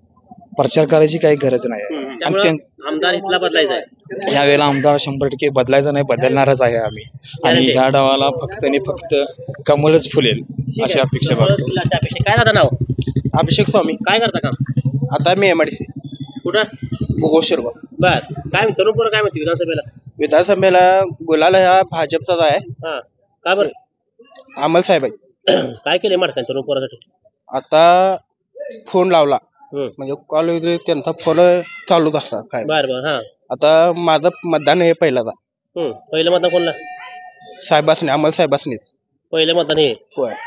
प्रचार करायची काही गरज नाही आहे. आणि आमदार इथला बदलायचा आहे. यावेळेला आमदार 100% बदलायचा नाही, बदलणारच आहे आम्ही. आणि ह्या डावाला फक्त आणि फक्त कमलच फुलेल अशी अपेक्षा करतो. काय दादा नाव. अभिषेक स्वामी. काय करता काम. आता मी MIDC कुठं शिरवा. बर काय तरुण पोरं काय म्हणते विधानसभेला गुलाल हा भाजपचाच आहे. का बरं. अमल साहेब काय केलंय माडकांच्या तरुण पोरासाठी. आता फोन लावला म्हणजे कॉल वगैरे त्यांचा फोन चालूच असतात काय. बरं. आता माझं मतदान हे पहिलं मतदान कोणला. साहेबासनी, अमल साहेबासनीच पहिलं मतदान. हे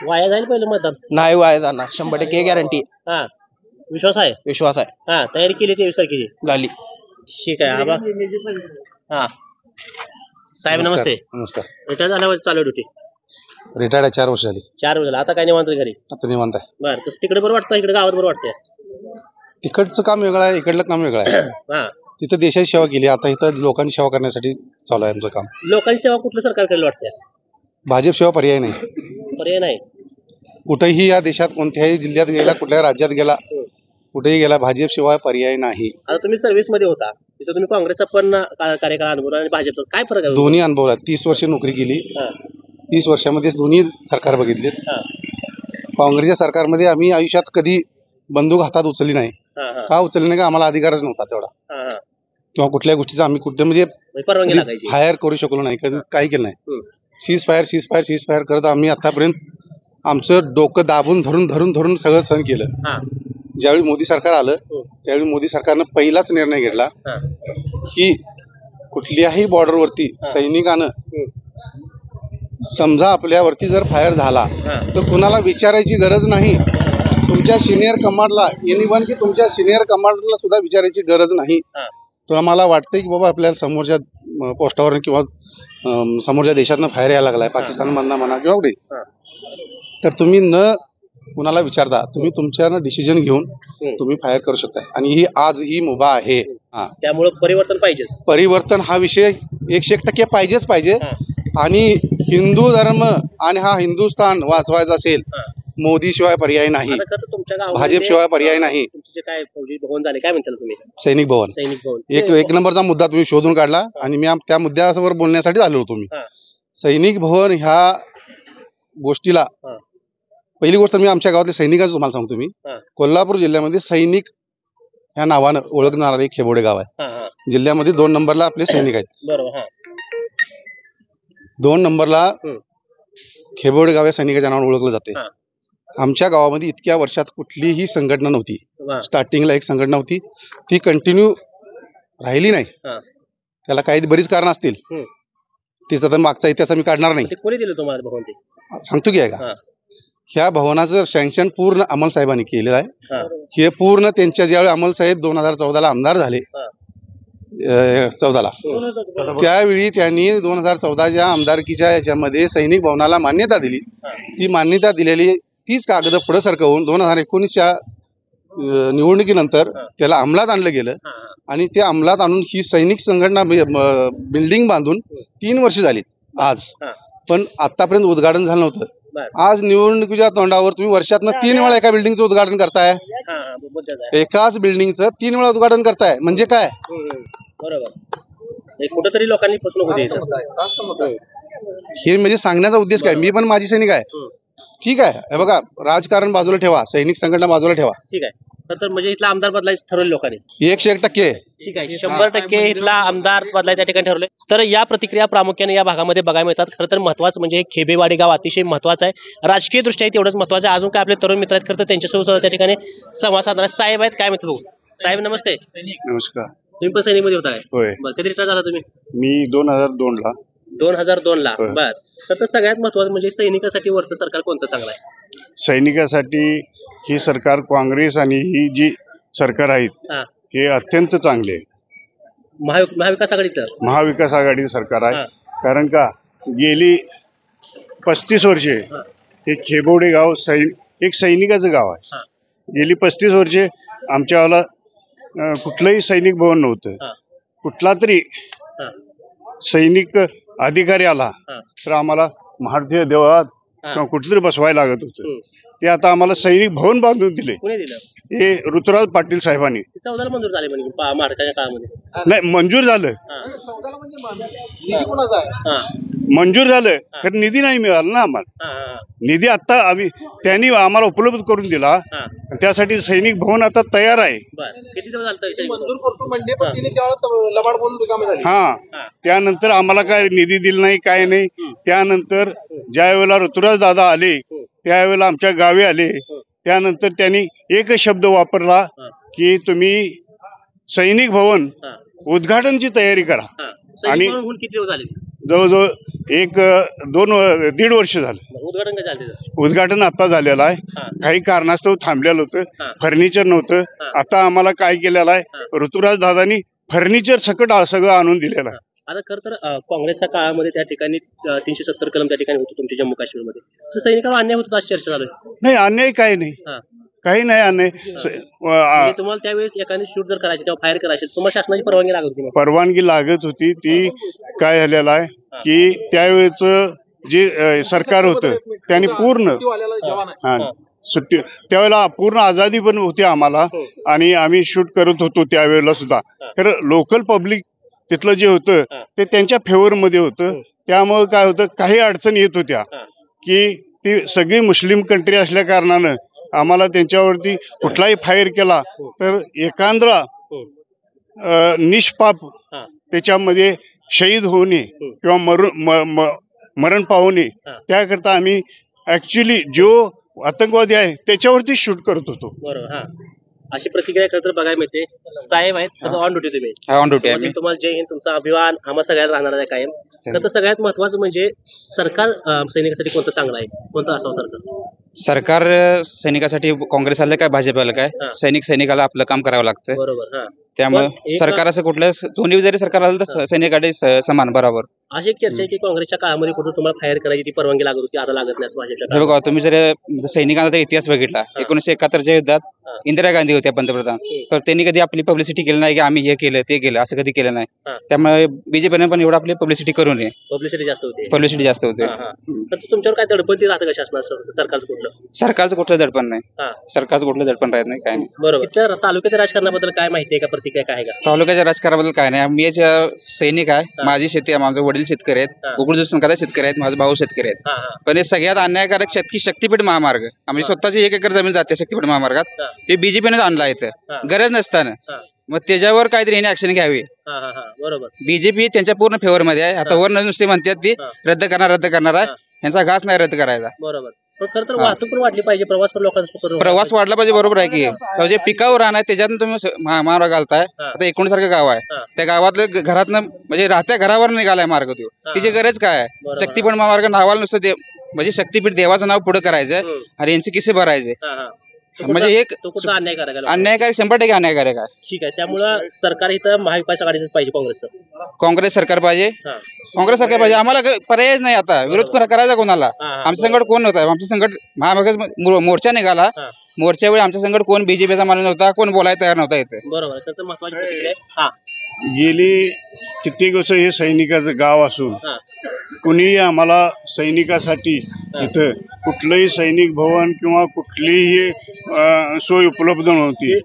वाया जाईल पहिलं मतदान. नाही वाया जाणार, 100% गॅरंटी. विश्वास आहे. तयारी केली 23 तारखेची झाली. ठीक आहे. आबा. साहेब नमस्ते. नमस्कार. रिटायर झाल्यावर चालू ड्युटी. रिटायर्ड आहे 4 वर्ष झाली. 4 वर्ष झालं. आता काय निवांत घरी. आता निवांत आहे. बरं. तसं तिकडे बरं वाटतं, इकडे गावात बरं वाटतंय. तिकडचं काम वेगळं आहे, इकडलं काम वेगळं आहे. तिथं देशाची सेवा केली, आता इथं लोकांची सेवा करण्यासाठी चालू आहे आमचं काम. लोकांची सेवा कुठलं सरकार करेल वाटतंय. भाजप सेवा पर्याय नाही. पर्याय नाही. कुठेही या देशात कोणत्याही जिल्ह्यात गेला, कुठल्या राज्यात गेला, कुठेही गेला, भाजप शिवाय पर्याय नाही. आता तुम्ही सर्व्हिस मध्ये होता, तिथं तुम्ही काँग्रेसचा पण कार्यकाळ अनुभव आणि भाजपचा काय फरक आहे. दोन्ही अनुभव आहेत. 30 वर्ष नोकरी केली. 30 वर्षामध्ये दोन्ही सरकार बघितले. काँग्रेसच्या सरकारमध्ये आम्ही आयुष्यात कधी बंदूक हातात उचलली नाही. का उचलली नाही, का आम्हाला अधिकारच नव्हता तेवढा. किंवा कुठल्याही गोष्टीचा आम्ही कुठे म्हणजे परवानगी लागायची. फायर करू शकलो नाही, काही केलं नाही. सीज फायर करत आम्ही आतापर्यंत आमचं डोकं दाबून धरून सगळं सहन केलं. ज्यावेळी मोदी सरकार आलं त्यावेळी मोदी सरकारनं पहिलाच निर्णय घेतला की कुठल्याही बॉर्डरवरती सैनिकानं समजा आपल्यावरती जर फायर झाला तर कुणाला विचारायची गरज नाही. तुमच्या सिनियर कमांडला एनिवन की तुमच्या सिनियर कमांडरला सुद्धा विचारायची गरज नाही. तर आम्हाला वाटतंय की बाबा आपल्याला समोरच्या पोस्टावर किंवा समोरच्या देशातनं फायर यायला लागलाय, पाकिस्तानमधनं म्हणा किंवा कुठे, तर तुम्ही न कुणाला विचारता तुम्ही तुमच्यानं डिसिजन घेऊन तुम्ही फायर करू शकता. आणि ही आज ही मुभा आहे. त्यामुळे परिवर्तन पाहिजेच. परिवर्तन हा विषय 100% पाहिजेच पाहिजे. आणि हिंदू धर्म आणि हा हिंदुस्थान वाचवायचा असेल मोदी शिवाय पर्याय नाही, भाजप शिवाय पर्याय नाही. तुमचे काय फौजी भवन झाले काय म्हणताल तुम्ही? सैनिक भवन एक नंबरचा मुद्दा तुम्ही शोधून काढला आणि मी त्या मुद्द्यावर बोलण्यासाठी आलो होतो. मी सैनिक भवन ह्या गोष्टीला पहिली गोष्ट मी आमच्या गावातले सैनिकाचं तुम्हाला सांगतो. मी कोल्हापूर जिल्ह्यामध्ये सैनिक ह्या नावानं ओळखणारं एक खेबोडे गाव आहे. जिल्ह्यामध्ये 2 नंबरला आपले सैनिक आहेत. 2 नंबरला खेबोडे गाव या सैनिकाच्या नावाने ओळखलं जाते. आमच्या गावामध्ये इतक्या वर्षात कुठलीही संघटना नव्हती. स्टार्टिंगला एक संघटना होती, ती कंटिन्यू राहिली नाही. त्याला काही बरीच कारण असतील, तिचा तर मागचा इतिहास मी काढणार नाही. कोणी दिलं तुम्हाला भवन? ते सांगतो की आहे का. ह्या भवनाचं सँक्शन पूर्ण अमल साहेबांनी केलेलं आहे. हे पूर्ण त्यांच्या ज्यावेळी अमल साहेब 2014ला आमदार झाले 14ला, त्यावेळी त्यांनी 2014च्या आमदारकीच्या याच्यामध्ये सैनिक भवनाला मान्यता दिली. ती मान्यता दिलेली तीच कागद पुढे सरकवून 2019च्या निवडणुकीनंतर त्याला अंमलात आणलं गेलं. आणि ते अंमलात आणून ही सैनिक संघटना बिल्डिंग बांधून 3 वर्ष झालीत आज, पण आतापर्यंत उद्घाटन झालं नव्हतं. आज निवडणुकीच्या तोंडावर तुम्ही वर्षातनं 3 वेळा एका बिल्डिंगचं उद्घाटन करताय. एकाच बिल्डिंगचं 3 वेळा उद्घाटन करताय म्हणजे काय? बरोबर. कुठेतरी लोकांनी फसवणूक होते. हे म्हणजे सांगण्याचा उद्देश काय, मी पण माजी सैनिक आहे. ठीक आहे, हे बघा, राजकारण बाजूला ठेवा, सैनिक संघटना बाजूला ठेवा. ठीक आहे. तर म्हणजे इथला आमदार बदलायचं ठरवलं लोकांनी 101%. ठीक आहे, 100% इथला आमदार बदलायचं त्या ठिकाणी ठरवलंय. तर या प्रतिक्रिया प्रामुख्याने या भागामध्ये बघायला मिळतात. खरं तर महत्वाचं म्हणजे हे खेबेवाडी गाव अतिशय महत्वाचं आहे. राजकीय दृष्ट्या तेवढंच महत्वाचं आहे. अजून काय आपले तरुण मित्र आहेत, खरं तर त्यांच्यासोबत त्या ठिकाणी संवाद साधणार. साहेब आहेत, काय म्हणतो साहेब? नमस्ते. नमस्कार. तुम्ही पण सैनिकमध्ये होता? होय. कधी रिटायर झाला तुम्ही? मी 2002ला. 2002ला. बर. तर सगळ्यात महत्वाचं म्हणजे सैनिकासाठी वरचं सरकार कोणतं चांगलं आहे? सैनिकासाठी ही सरकार काँग्रेस आणि ही जी सरकार आहेत हे अत्यंत चांगले आहे. महाविकास आघाडीचं? महाविकास आघाडी सरकार आहे. कारण का गेली 35 वर्षे हे खेबोडे गाव एक सैनिकाचं गाव आहे. गेली 35 वर्षे आमच्यावाला कुठलंही सैनिक भवन नव्हतं. कुठला तरी सैनिक अधिकारी आला तर आम्हाला महारथी देवळात किंवा कुठेतरी बसवायला लागत होतं. ते आता आम्हाला सैनिक भवन बांधून दिले. हे ऋतुराज पाटील साहेबांनी. 14ला मंजूर झाले म्हणजे महाराष्ट्राच्या काळामध्ये? नाही, मंजूर झालं, मंजूर झालं, खरं निधी नाही मिळाला ना आम्हाला. निधी आता त्यांनी आम्हाला उपलब्ध करून दिला. त्यासाठी सैनिक भवन आता तयार आहे. किती दिवस झालं? त्यानंतर आम्हाला काय निधी दिला नाही, काय नाही. त्यानंतर ज्या वेळेला ऋतुराज दादा आले त्यावेळेला आमच्या गावी आले, त्यानंतर त्यांनी एकच शब्द वापरला की तुम्ही सैनिक भवन उद्घाटनची तयारी करा. आणि जवळजवळ 1-2-1.5 वर्ष झालं. उद्घाटन आता झालेलं आहे. काही कारणास्तव थांबलेलं होतं, फर्निचर नव्हतं. आता आम्हाला काय केलेलं आहे, ऋतुराज दादांनी फर्निचर सकट सगळं आणून दिलेलं आहे. आता खरं तर काँग्रेसच्या काळामध्ये त्या ठिकाणी 370 कलम त्या ठिकाणी होतो तुमच्या जम्मू काश्मीरमध्ये. तर सैनिकांवर अन्याय होतो अशी चर्चा चालू आहे? नाही, अन्याय काही नाही, काही नाही अन्याय. तुम्हाला त्यावेळेस एखादी शूट जर करायची किंवा फायर करायची तुम्हाला शासनाची परवानगी लागत होती? परवानगी लागत होती. ती काय झालेलं आहे की त्यावेळेच जे सरकार होतं त्यांनी पूर्ण सुट्टी त्यावेळेला पूर्ण आझादी पण होती आम्हाला आणि आम्ही शूट करत होतो त्यावेळेला सुद्धा. तर लोकल पब्लिक तिथलं जे होतं ते त्यांच्या फेवर मध्ये होतं. त्यामुळे काय होतं, काही अडचणी येत होत्या की ती सगळी मुस्लिम कंट्री असल्या कारणानं आम्हाला त्यांच्यावरती कुठलाही फायर केला तर एकांद्रा निष्पाप त्याच्यामध्ये शहीद होणे किंवा मरण पावणे त्याकरता आम्ही ऍक्च्युली जो आतंकवादी आहे त्याच्यावरती शूट करत होतो. बरोबर. अशी प्रतिक्रिया खरं तर बघायला मिळते. साहेब आहेत ऑन ड्युटी तुम्ही ऑन ड्युटी आहे. तुम्हाला जय हिंद, तुमचा अभिमान आम्हा सगळ्यात राहणार आहे कायम. तर सगळ्यात महत्वाचं म्हणजे सरकार सैनिकासाठी कोणतं चांगलं आहे, कोणतं असावं सरकार? सरकार सैनिकासाठी काँग्रेस आलं काय भाजप आलं काय, सैनिकाला आपलं काम करावं लागतं. बरोबर. त्यामुळे सरकार असं कुठलं दोन्ही जरी सरकार आलं तर सैनिकाकडे समान बरोबर. अशी एक चर्चा आहे की काँग्रेसच्या काळामध्ये कुठं तुम्हाला फायर करायची ती परवानगी लागत होती, आता लागत नाही असं भाजपच्या हे बघा, तुम्ही जर सैनिकांचा इतिहास बघितला 1971च्या युद्धात इंदिरा गांधी होत्या पंतप्रधान, तर त्यांनी कधी आपली पब्लिसिटी केली नाही की आम्ही हे केलं ते केलं, असं कधी केलं नाही. त्यामुळे बीजेपीने पण एवढं आपली पब्लिसिटी करू नये. पब्लिसिटी जास्त होते. तर तुमच्यावर काय दडपण राहतं का शासनाचं, सरकारचं कुठलं? सरकारचं कुठलं दडपण नाही, सरकारचं कुठलं दडपण राहत नाही, काय नाही. बरोबर. तर तालुक्याच्या राजकारणाबद्दल काय माहिती आहे का, प्रतिक्रिया काय आहे का? तालुक्याच्या राजकारणाबद्दल काय नाही. मी सैनिक आहे, माझी शेती आहे, माझे वडील शेतकरी आहेत, उघड संघाचे शेतकरी आहेत, माझे भाऊ शेतकरी आहेत. पण हे सगळ्यात अन्यायकारक शक्तीपीठ महामार्ग, आम्ही स्वतःची 1 एकर जमीन जाते शक्तीपीठ महामार्गात, हे बीजेपीने आणला येतं गरज नसताना. मग त्याच्यावर काहीतरी ऍक्शन घ्यावी. बरोबर. बीजेपी त्यांच्या पूर्ण फेवर मध्ये आहे. आता वर नुसते म्हणतात ती रद्द करणार आहे, यांचा घास नाही रद्द करायचा. बरोबर. पण खरं तर वाहतूक पण वाढली पाहिजे, प्रवास पण लोकांचा प्रवास वाढला पाहिजे. बरोबर आहे की जे पिकावर राहणार त्याच्यातून तुम्ही मार्ग घालताय. आता 19 गाव आहे, त्या गावातलं घरातनं म्हणजे राहत्या घरावर निघालाय मार्ग तो, तिची गरज काय आहे? शक्तीपीठ महामार्ग नावाला नुसतं म्हणजे शक्तीपीठ देवाचं नाव पुढे करायचं आणि यांचे किस्से भरायचे, म्हणजे एक अन्यायकारक 100% अन्यायकारक आहे. ठीक आहे. त्यामुळं सरकार इथं महाविकास आघाडीच पाहिजे, काँग्रेस सरकार पाहिजे, आम्हाला पर्यायच नाही. आता विरोध करायचा कोणाला? आमचं संकट कोण नव्हतं, आमचं संकट महाविकास मोर्चा निघाला, मोर्चावेळी आमच्या संकट कोण बीजेपीचा मानला नव्हता, कोण बोलायला तयार नव्हता इथे. बरोबर. गेली कित्येक वर्ष हे सैनिकाचं गाव असून कुणीही आम्हाला सैनिकासाठी इथं कुठलंही सैनिक भवन किंवा कुठलीही सोय उपलब्ध नव्हती.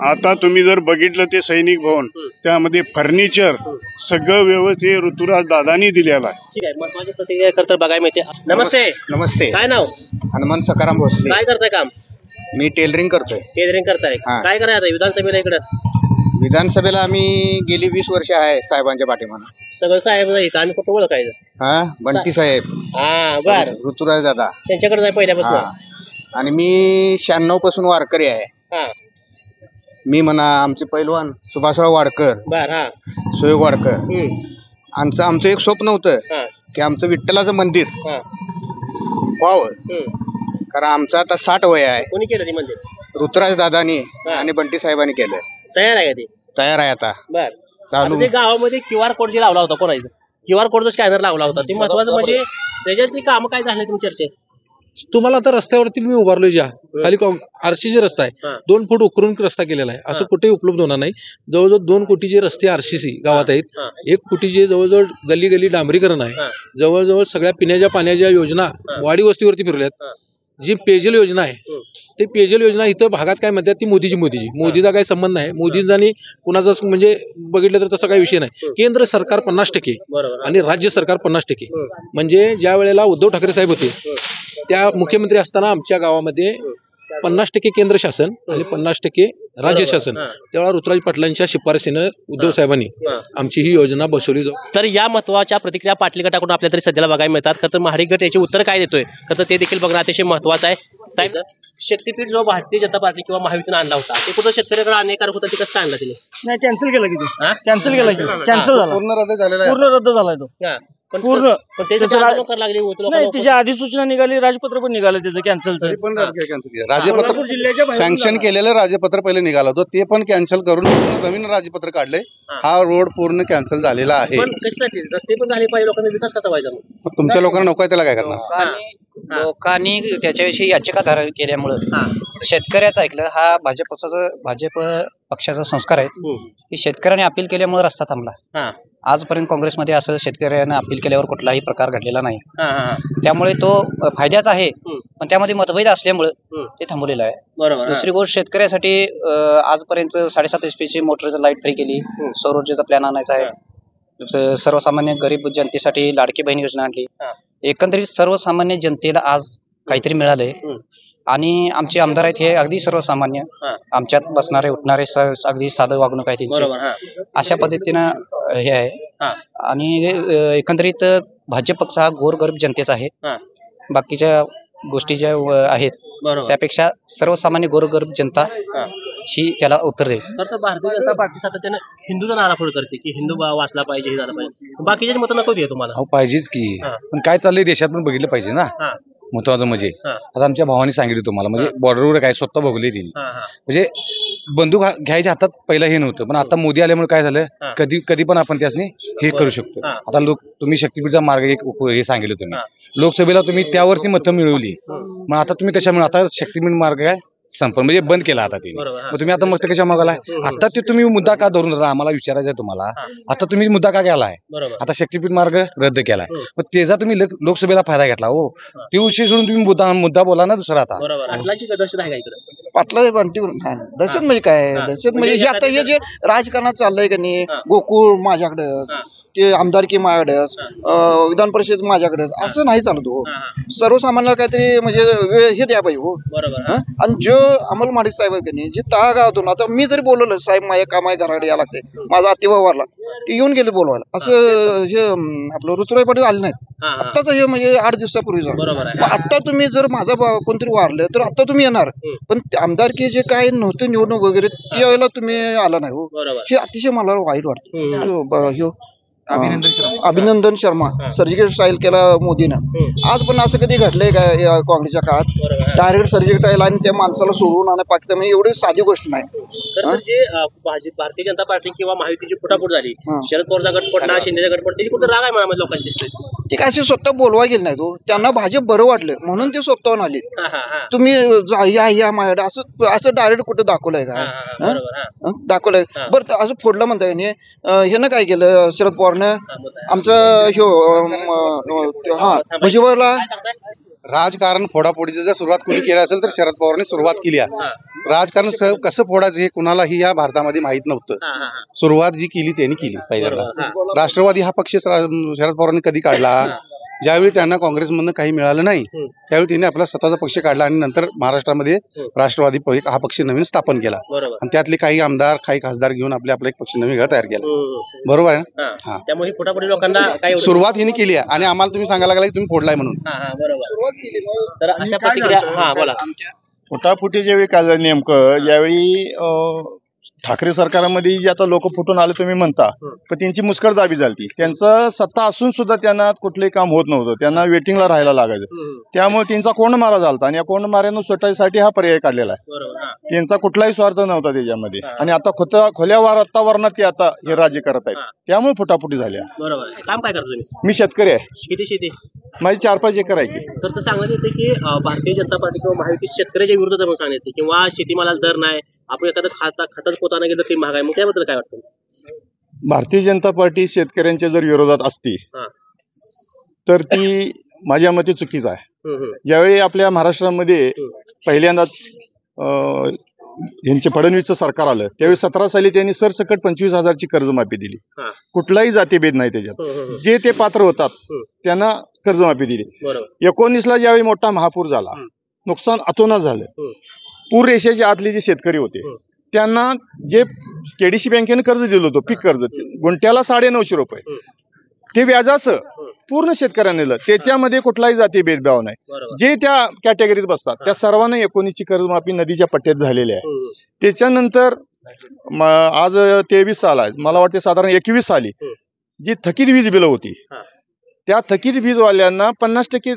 आता तुम्ही जर बघितलं ते सैनिक भवन, त्यामध्ये फर्निचर सगळं व्यवस्थित ऋतुराज दादानी दिलेला आहे. ठीक आहे. महत्वाची प्रतिक्रिया खरं तर बघायला मिळते. नमस्ते. काय नाव? हनुमान सकाराम भोसले. काय करताय काम? मी टेलरिंग करतोय. काय करायचं विधानसभेला इकडं? विधानसभेला आम्ही गेली 20 वर्ष आहे साहेबांच्या पाठीमागे. सगळं साहेब इथं आम्ही कुठं ओळखायचं? बंटी साहेब, बर, ऋतुराज दादा त्यांच्याकडे जाय पहिल्यापासून. आणि मी 96 पासून वारकरी आहे. मी म्हणा आमचे पैलवान सुभाषराव वाडकर, सुयोग वाडकर, आमचं एक स्वप्न होतं की आमचं विठ्ठलाचं मंदिर व्हावं, कारण आमचं आता 60 वय आहे. कोणी केलं ते मंदिर? ऋतुराज दादानी आणि बंटी साहेबांनी केलं. तयार आहे का ते? तयार आहे आता. बर. चालू. ते गावामध्ये QR कोड जे लावला होता, कोणाचा QR कोडचा स्कॅनर लावला होता, ते महत्वाचं म्हणजे त्याच्यातली काम काय झाले तुमच्या चर्चेत? तुम्हाला आता रस्त्यावरती मी उभारलोय, ज्या खाली आरसीसी रस्ता आहे, 2 फूट उकरून रस्ता केलेला आहे, असं कुठेही उपलब्ध होणार नाही. जवळजवळ 2 कोटीचे रस्ते आरसीसी गावात आहेत, 1 कोटीचे जवळजवळ गल्ली गल्ली डांबरीकरण आहे, जवळजवळ सगळ्या पिण्याच्या पाण्याच्या योजना वाडी वस्तीवरती फिरल्यात. जी पेयजल योजना आहे, ते पेयजल योजना इथं भागात काय म्हणतात ती मोदीचा काही संबंध नाही. मोदींनी कुणाचा म्हणजे बघितलं तर तसा काही विषय नाही. केंद्र सरकार 50% आणि राज्य सरकार 50%. म्हणजे ज्या वेळेला उद्धव ठाकरे साहेब होते त्या मुख्यमंत्री असताना आमच्या गावामध्ये 50% केंद्र शासन आणि 50% राज्य शासन, तेव्हा ऋतुराज पाटलांच्या शिफारसीनं उद्धव साहेबांनी आमची ही योजना बसवली. तर या महत्वाच्या प्रतिक्रिया पाटली गटाकडून आपल्याला तरी सध्याला बघायला मिळतात. खरं तर महाडिक गट याचे उत्तर काय देतोय, खरं तर ते देखील बघणं अतिशय महत्वाचं आहे. साहेब, शक्तीपीठ जो भारतीय जनता पार्टी किंवा महायुतीने आणला होता, ते कुठं शेतकऱ्याकडे अनेक होता, ते कसं आणला तिने? नाही, कॅन्सल केला की कॅन्सल झाला, पूर्ण रद्द झालेला पूर्ण रद्द झालाय तो पूर्ण. नाही, त्याची अधिसूचना निघाली, राजपत्र पण निघालं त्याचं कॅन्सलचं. पण राजपत्र सँक्शन केलेलं राजपत्र पहिले निघालं होतं, ते पण कॅन्सल करून नवीन राजपत्र काढले. हा रोड पूर्ण कॅन्सल झालेला आहे. रस्ते पण झाले पाहिजे, लोकांना विकास कसा व्हायचा? तुमच्या लोकांना नको आहे त्याला काय करणार? लोकांनी त्याच्याविषयी याचिका धारण केल्यामुळं शेतकऱ्याचं ऐकलं. हा भाजप पक्षाचा संस्कार आहे की शेतकऱ्याने अपील केल्यामुळे रस्ता थांबला. आजपर्यंत काँग्रेसमध्ये असं शेतकऱ्यांना अपील केल्यावर कुठलाही प्रकार घडलेला नाही. त्यामुळे तो फायद्याचा आहे, पण त्यामध्ये मतभेद असल्यामुळे ते थांबवलेलं आहे. दुसरी गोष्ट, शेतकऱ्यासाठी आजपर्यंत 7.5 HP मोटरची लाईट फ्री केली. सौर ऊर्जेचा प्लॅन आणायचा आहे. सर्वसामान्य गरीब जनतेसाठी लाडकी बहीण योजना आणली. एकंदरीत सर्वसामान्य जनतेला आज काहीतरी मिळालंय. आणि आमचे आमदार आहेत हे अगदी सर्वसामान्य, आमच्यात बसणारे उठणारे अगदी साधं वागणूक आहे त्यांची, अशा पद्धतीनं हे आहे. आणि एकंदरीत भाजप पक्ष हा गोरगरीब जनतेचा आहे. बाकीच्या गोष्टी ज्या आहेत त्यापेक्षा सर्वसामान्य गोरगरीब जनता ही त्याला उत्तर देईल. तर भारतीय जनता पार्टी सातत्यानं हिंदूचा नारा पुढे करते की हिंदू वाचला पाहिजे, हे झालं पाहिजे. बाकीच्या मतं नको दे तुम्हाला. पाहिजेच की, पण काय चाललंय देशात पण बघितलं पाहिजे ना. महत्वाचं म्हणजे आता आमच्या भावाने सांगितलं तुम्हाला, म्हणजे बॉर्डरवर काय स्वतः बघले त्यांनी, म्हणजे बंदूक घ्यायच्या हातात पहिला हे नव्हतं, पण आता मोदी आल्यामुळे काय झालं, कधी पण आपण त्यासनी हे करू शकतो. आता तुम्ही शक्तीपीठचा मार्ग एक हे सांगितलं तुम्ही, लोकसभेला तुम्ही त्यावरती मतं मिळवली, मग आता तुम्ही कशामुळे आता शक्तीपीठ मार्ग काय संपन्न म्हणजे बंद केला आता त्यांनी, मग तुम्ही आता मस्त कशा मागालाय. आता ते तुम्ही मुद्दा का धरून आम्हाला विचारायचा आहे तुम्हाला, आता तुम्ही मुद्दा का केलाय, आता शक्तीपीठ मार्ग रद्द केलाय, मग त्याचा तुम्ही लोकसभेला फायदा घेतला. हो, ती विषय सोडून तुम्ही मुद्दा बोला ना दुसरा. आता पाटला बंटी दहशत म्हणजे काय, दहशत म्हणजे हे आता हे जे राजकारणात चाललंय का नाही, गोकुळ माझ्याकडे, ते आमदारकी माझ्याकडेच, विधान परिषद माझ्याकडेच, असं नाही चालत हो. सर्वसामान्याला काहीतरी म्हणजे हे द्या पाहिजे हो. आणि जो अमल माडिक साहेब आहेत की नाही, जे तळागावातून, आता मी जरी बोलवलं साहेब माझ्या काम आहे घराकडे या लागते, माझा अतिभाव वारला, ते येऊन गेले बोलवायला, असं हे आपलं ऋतुराय पाटील आले नाहीत. आत्ताच हे म्हणजे 8 दिवसापूर्वी झालं. आता तुम्ही जर माझा कोणतरी वारलं तर आता तुम्ही येणार, पण आमदारकी जे काय नव्हतं निवडणूक वगैरे त्यावेळेला तुम्ही आला नाही हो. हे अतिशय मला वाईट वाटतं. अभिनंदन शर्मा सर्जिकल स्ट्राईक केला मोदीनं, आज पण असं कधी घडलंय का काँग्रेसच्या काळात, डायरेक्ट सर्जिकल स्ट्राईक आणि त्या माणसाला सोडवून आणि पाकिस्तान, म्हणजे एवढी साधी गोष्ट नाही. जे भारतीय जनता पार्टी किंवा महायुतीची फुटाफूट झाली, शरद पवारचा गट पडला, शिंदेचा गट पडला, त्याची कुठं राग आहे मला लोकांची दिसतोय. ते काय स्वतः बोलवा गेले नाही तो, त्यांना भाजप बरं वाटलं म्हणून ते स्वतःहून आले. तुम्ही या माझ्याकडे असं डायरेक्ट कुठं दाखवलंय का, दाखवलंय बरं असं फोडलं म्हणताय. हे ना काय केलं शरद पवारनं, आमचं भुजबळला राजकारण फोडाफोडीची जर सुरुवात कोणी केली असेल तर शरद पवारांनी सुरुवात केली आहे. राजकारण कसं फोडायचं हे कुणालाही या भारतामध्ये माहित नव्हतं. सुरुवात जी केली त्यांनी केली पहिल्यांदा. राष्ट्रवादी हा पक्ष शरद पवारांनी कधी काढला, ज्यावेळी त्यांना काँग्रेसमधनं काही मिळालं नाही त्यावेळी त्यांनी आपला स्वतःचा पक्ष काढला आणि नंतर महाराष्ट्रामध्ये राष्ट्रवादी हा पक्ष नवीन स्थापन केला आणि त्यातले काही आमदार काही खासदार घेऊन आपला एक पक्ष नवीन वेगळा तयार केला. बरोबर आहे ना. त्यामुळे फुटाफुटी लोकांना सुरुवात हिने केली आहे आणि आम्हाला तुम्ही सांगायला लागला की तुम्ही फोडलाय म्हणून. सुरुवात केली तर अशा प्रतिक्रिया बोला. फुटाफुटी ज्यावेळी काय झालं नेमकं, ज्यावेळी ठाकरे सरकारमध्ये जे आता लोक फुटून आले तुम्ही म्हणता, पण त्यांची मुस्कटदाबी झाली. त्यांचं सत्ता असून सुद्धा त्यांना कुठलंही काम होत नव्हतं, त्यांना वेटिंगला राहायला लागायचं. त्यामुळे त्यांचा कोंड मारा झाला आणि या कोंड माऱ्यानं सुटायसाठी हा पर्याय काढलेला आहे. त्यांचा कुठलाही स्वार्थ नव्हता त्याच्यामध्ये आणि आता खोल्या वातावरणात ते आता हे राज्य करत आहेत, त्यामुळे फुटाफुटी झाल्या. बरोबर. काम काय करतो तुम्ही? मी शेतकरी आहे. किती शेती? माझी 4-5 एकर आहे की. तर सांगण्यात येते की भारतीय जनता पार्टी किंवा महायुती शेतकऱ्याच्या विरोधात म्हणून सांगण्यात येते किंवा शेतीमालाला दर नाही, आपण एखादं खताच पोताना गेलं ते महाग आहे, मग त्याबद्दल काय वाटतं? भारतीय जनता पार्टी शेतकऱ्यांच्या जर विरोधात असती तर ती माझ्या मते चुकीच आहे. ज्यावेळी आपल्या महाराष्ट्रामध्ये पहिल्यांदाच यांचे फडणवीसचं सरकार आलं त्यावेळी 17 साली त्यांनी सरसकट 25,000ची कर्जमाफी दिली. कुठलाही जातीभेद नाही त्याच्यात, जे ते पात्र होतात त्यांना कर्जमाफी दिली. 19ला ज्यावेळी मोठा महापूर झाला, नुकसान अतोनात झालं. पूर रेषेच्या आतले जे शेतकरी होते त्यांना जे केडीसी बँकेने कर्ज दिलं होतं, पीक कर्ज, गुंठ्याला 950 रुपये, ते व्याजासह पूर्ण शेतकऱ्यांना दिलं. त्याच्यामध्ये कुठलाही जाती भेदभाव नाही. जे त्या कॅटेगरीत बसतात त्या सर्वांना 19ची कर्जमाफी नदीच्या पट्ट्यात झालेली आहे. त्याच्यानंतर आज 23 साल आहे, मला वाटते साधारण 21 साली जी थकीत वीज बिलं होती त्या थकीत वीजवाल्यांना 50%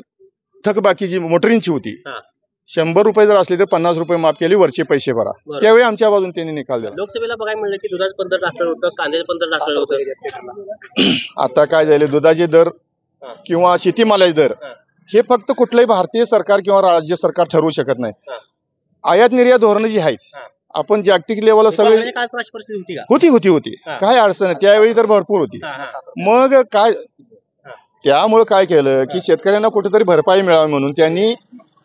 थकबाकी जी मोटरींची होती, 100 रुपये जर असले तर 50 रुपये माफ केले, वरचे पैसे भरा. त्यावेळी आमच्या बाजून त्यांनी निकाल दिला. लोकसभेला बघायला मिळलं की दुधाचं पण दर ढासळलं होतं, कांद्याचं पण दर ढासळलं होतं. आता काय झाले, दुधाचे दर किंवा शेतीमालाचे दर हे फक्त कुठलंही भारतीय सरकार किंवा राज्य सरकार ठरवू शकत नाही. आयात निर्यात धोरणं जी आहेत आपण जागतिक लेवलला सगळे होती काय अडचण आहे, त्यावेळी तर भरपूर होती. मग काय त्यामुळे काय केलं की शेतकऱ्यांना कुठेतरी भरपाई मिळावी म्हणून त्यांनी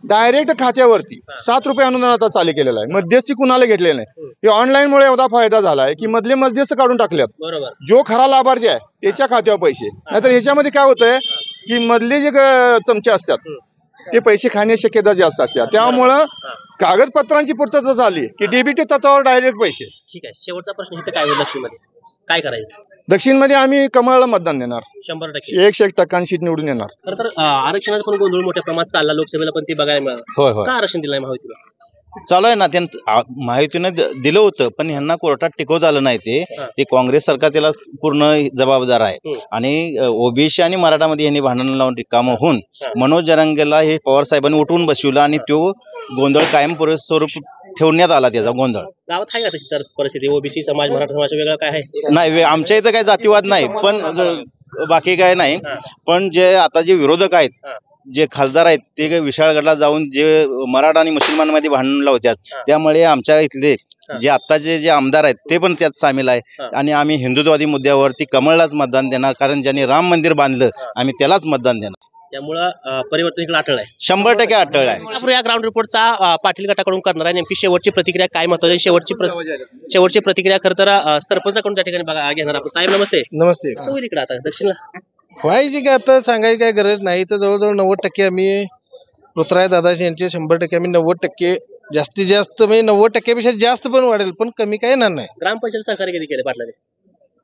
डायरेक्ट खात्यावरती 7 रुपये अनुदान आता चालू केलेलं आहे. मध्यस्थी कुणाला घेतलेलं नाही. हे ऑनलाईन मुळे एवढा फायदा झालाय की मधले मध्यस्थ काढून टाकल्यात. जो खरा लाभार्थी आहे त्याच्या खात्यावर पैसे, नाहीतर ह्याच्यामध्ये काय होतंय की मधले जे चमचे असतात ते पैसे खाण्याची शक्यता जास्त असते. त्यामुळं कागदपत्रांची पूर्तता झाली की डीबीटी तत्वावर डायरेक्ट पैसे. ठीक आहे, शेवटचा प्रश्न इथे काय होईल दक्षिणमध्ये काय करायचं? दक्षिणमध्ये आम्ही कमळाला मतदान देणार. 100% 101% सीट निवडून येणार. खरं तर आरक्षणाचा पण गोंधळ मोठ्या प्रमाणात चालला लोकसभेला, पण ते बघायला मिळालं. होय होय का आरक्षण दिलं महायुतीला? चालू आहे ना. माहितीनं दिलं होतं पण ह्यांना कोर्टात टिकवता आलं नाही. ते काँग्रेस सरकार त्याला पूर्ण जबाबदार आहे. आणि ओबीसी आणि मराठामध्ये यांनी भांडण लावून रिकामं होऊन मनोज जरांगेला हे पवार साहेबांनी उठवून बसवलं आणि तो गोंधळ कायम स्वरूप ठेवण्यात आला. त्याचा गोंधळ गावात आहे का तशी परिस्थिती? ओबीसी समाज मराठा समाज वेगळा काय आहे? नाही, आमच्या इथं काही जातीवाद नाही, पण बाकी काय नाही. पण जे आता जे विरोधक आहेत, जे खासदार आहेत, ते विशाळगडला जाऊन जे मराठा आणि मुसलमानमध्ये भांडण लावतात, त्यामुळे आमच्या इथले जे आत्ताचे जे आमदार आहेत ते पण त्यात सामील आहे. आणि आम्ही हिंदुत्ववादी मुद्द्यावरती कमळलाच मतदान देणार, कारण ज्यांनी राम मंदिर बांधलं आम्ही त्यालाच मतदान देणार. त्यामुळं परिवर्तन इकडे अटळ आहे, 100% अटळ आहे. आपण या ग्राउंड रिपोर्टचा पाटील गटाकडून करणार आहे. नेमकी शेवटची प्रतिक्रिया काय महत्वाची? शेवटची प्रतिक्रिया खरं तर सरपंचाकडून त्या ठिकाणी बघा घेणार आपण. साहेब नमस्ते. नमस्ते. कसं होईल इकडे आता दक्षिणला? व्हायची काय आता सांगायची काय गरज नाही. तर जवळजवळ 90% आम्ही पृथ्वीराज दादा यांचे 100% आम्ही 90% जास्तीत जास्त म्हणजे 90% पेक्षा जास्त पण वाढेल, पण कमी काय येणार नाही. ग्रामपंचायत सहकार्य किती केले पाटलाने?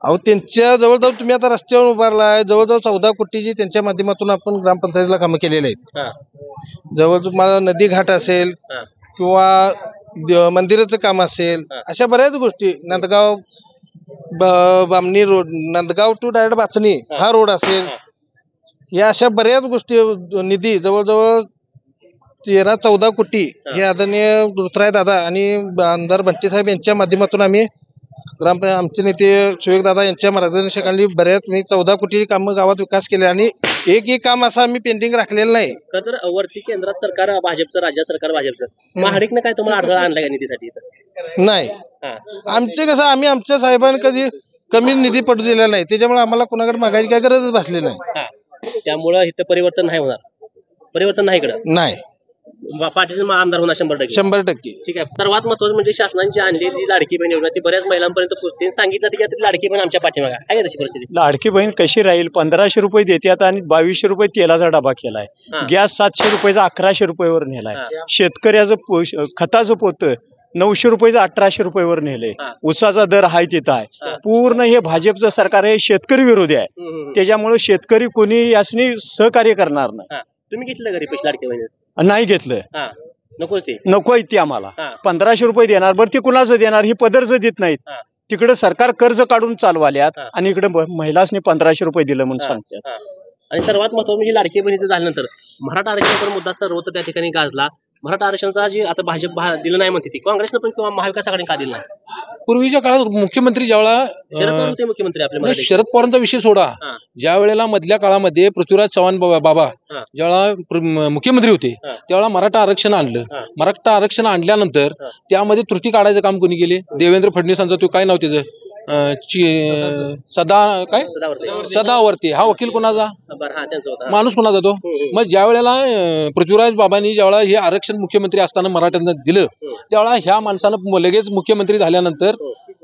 अहो त्यांच्या जवळजवळ तुम्ही आता रस्त्यावर उभारलाय, जवळजवळ 14 कोटीची त्यांच्या माध्यमातून आपण ग्रामपंचायतीला कामं केलेली आहेत. जवळ तुम्हाला नदी घाट असेल किंवा मंदिराचं काम असेल, अशा बऱ्याच गोष्टी. Nandgaon Bamani road, Nandgaon to direct बाचणी हा रोड असेल, या अशा बऱ्याच गोष्टी निधी जवळजवळ 13-14 कोटी हे आदरणीय पृथ्वीराज दादा आणि आमदार बंटी साहेब यांच्या माध्यमातून आम्ही आमचे नेते सुयोग दादा यांच्या मार्गदर्शनाखाली बऱ्याच 14 कोटी कामं गावात विकास केले आणि एकही काम असं आम्ही पेंडिंग राखलेलं नाही. खरं तर वरती केंद्रात सरकार भाजपचं, राज्य सरकार भाजपचं, महाडिकनं काय तुम्हाला अडथळा आणलाय का निधीसाठी? नाही, आमचे कसं आम्ही आमच्या साहेबांना कधी कमी निधी पडू दिला नाही, त्याच्यामुळे आम्हाला कोणाकडे मागायची काय गरजच भासली नाही. त्यामुळं इथं परिवर्तन नाही होणार. परिवर्तन नाही इकडं नाही. पाटील आमदार होणार 100%. 100%. ठीक आहे. सर्वात महत्वाचं म्हणजे शासनाची आणलेली लाडकी बहीण योजना ती बऱ्याच महिलांपर्यंत पोहोचते. सांगितलं की लाडकी बहीण आमच्या पाठीमागे आहे. तशी परिस्थिती लाडकी बहीण कशी राहील? 1500 रुपये देतात आणि 2200 रुपये तेलाचा डबा केलाय. गॅस 700 रुपयाचा 1100 रुपयावर नेलाय. शेतकऱ्याचं खताचं पोतं 900 रुपयाचं 1800 रुपयावर नेलंय. उसाचा दर हाय तिथं आहे. पूर्ण हे भाजपचं सरकार हे शेतकरी विरोधी आहे. त्याच्यामुळे शेतकरी कोणी यासनी सहकार्य करणार नाही. तुम्ही घेतलं घरी पैसे लाडकी बहीण? नाही घेतलं. नकोच ते, नको ती आम्हाला. 1500 रुपये देणार, बरं ते कुणाचं देणार? ही पदरच देत नाहीत. तिकडे सरकार कर्ज काढून चालवाल्यात आणि इकडे महिलांनी 1500 रुपये दिलं म्हणून सांगतात. आणि सर्वात महत्वाचं म्हणजे लाडकी बहिणीचं झाल्यानंतर मराठा आरक्षणाचा मुद्दा सर्वत्र त्या ठिकाणी गाजला. मराठा आरक्षणाचा जी आता भाजप दिलं नाही म्हणते ती, काँग्रेसनं पण किंवा महाविकास आघाडीने का दिलं नाही? पूर्वीच्या काळात मुख्यमंत्री ज्यावेळेला मुख्यमंत्री आपले शरद पवारांचा विषय सोडा, ज्या वेळेला मधल्या काळामध्ये पृथ्वीराज चव्हाण बाबा ज्यावेळेला मुख्यमंत्री होते त्यावेळेला मराठा आरक्षण आणलं. मराठा आरक्षण आणल्यानंतर त्यामध्ये त्रुटी काढायचं काम कोणी केले? देवेंद्र फडणवीसांचा तो काय नाव त्याचं सदावर्ती हा वकील कोणाचा? माणूस कोणाचा तो? मग ज्या वेळेला पृथ्वीराज बाबांनी ज्यावेळेला हे आरक्षण मुख्यमंत्री असताना मराठ्यांना दिलं त्यावेळेला ह्या माणसानं लगेच मुख्यमंत्री झाल्यानंतर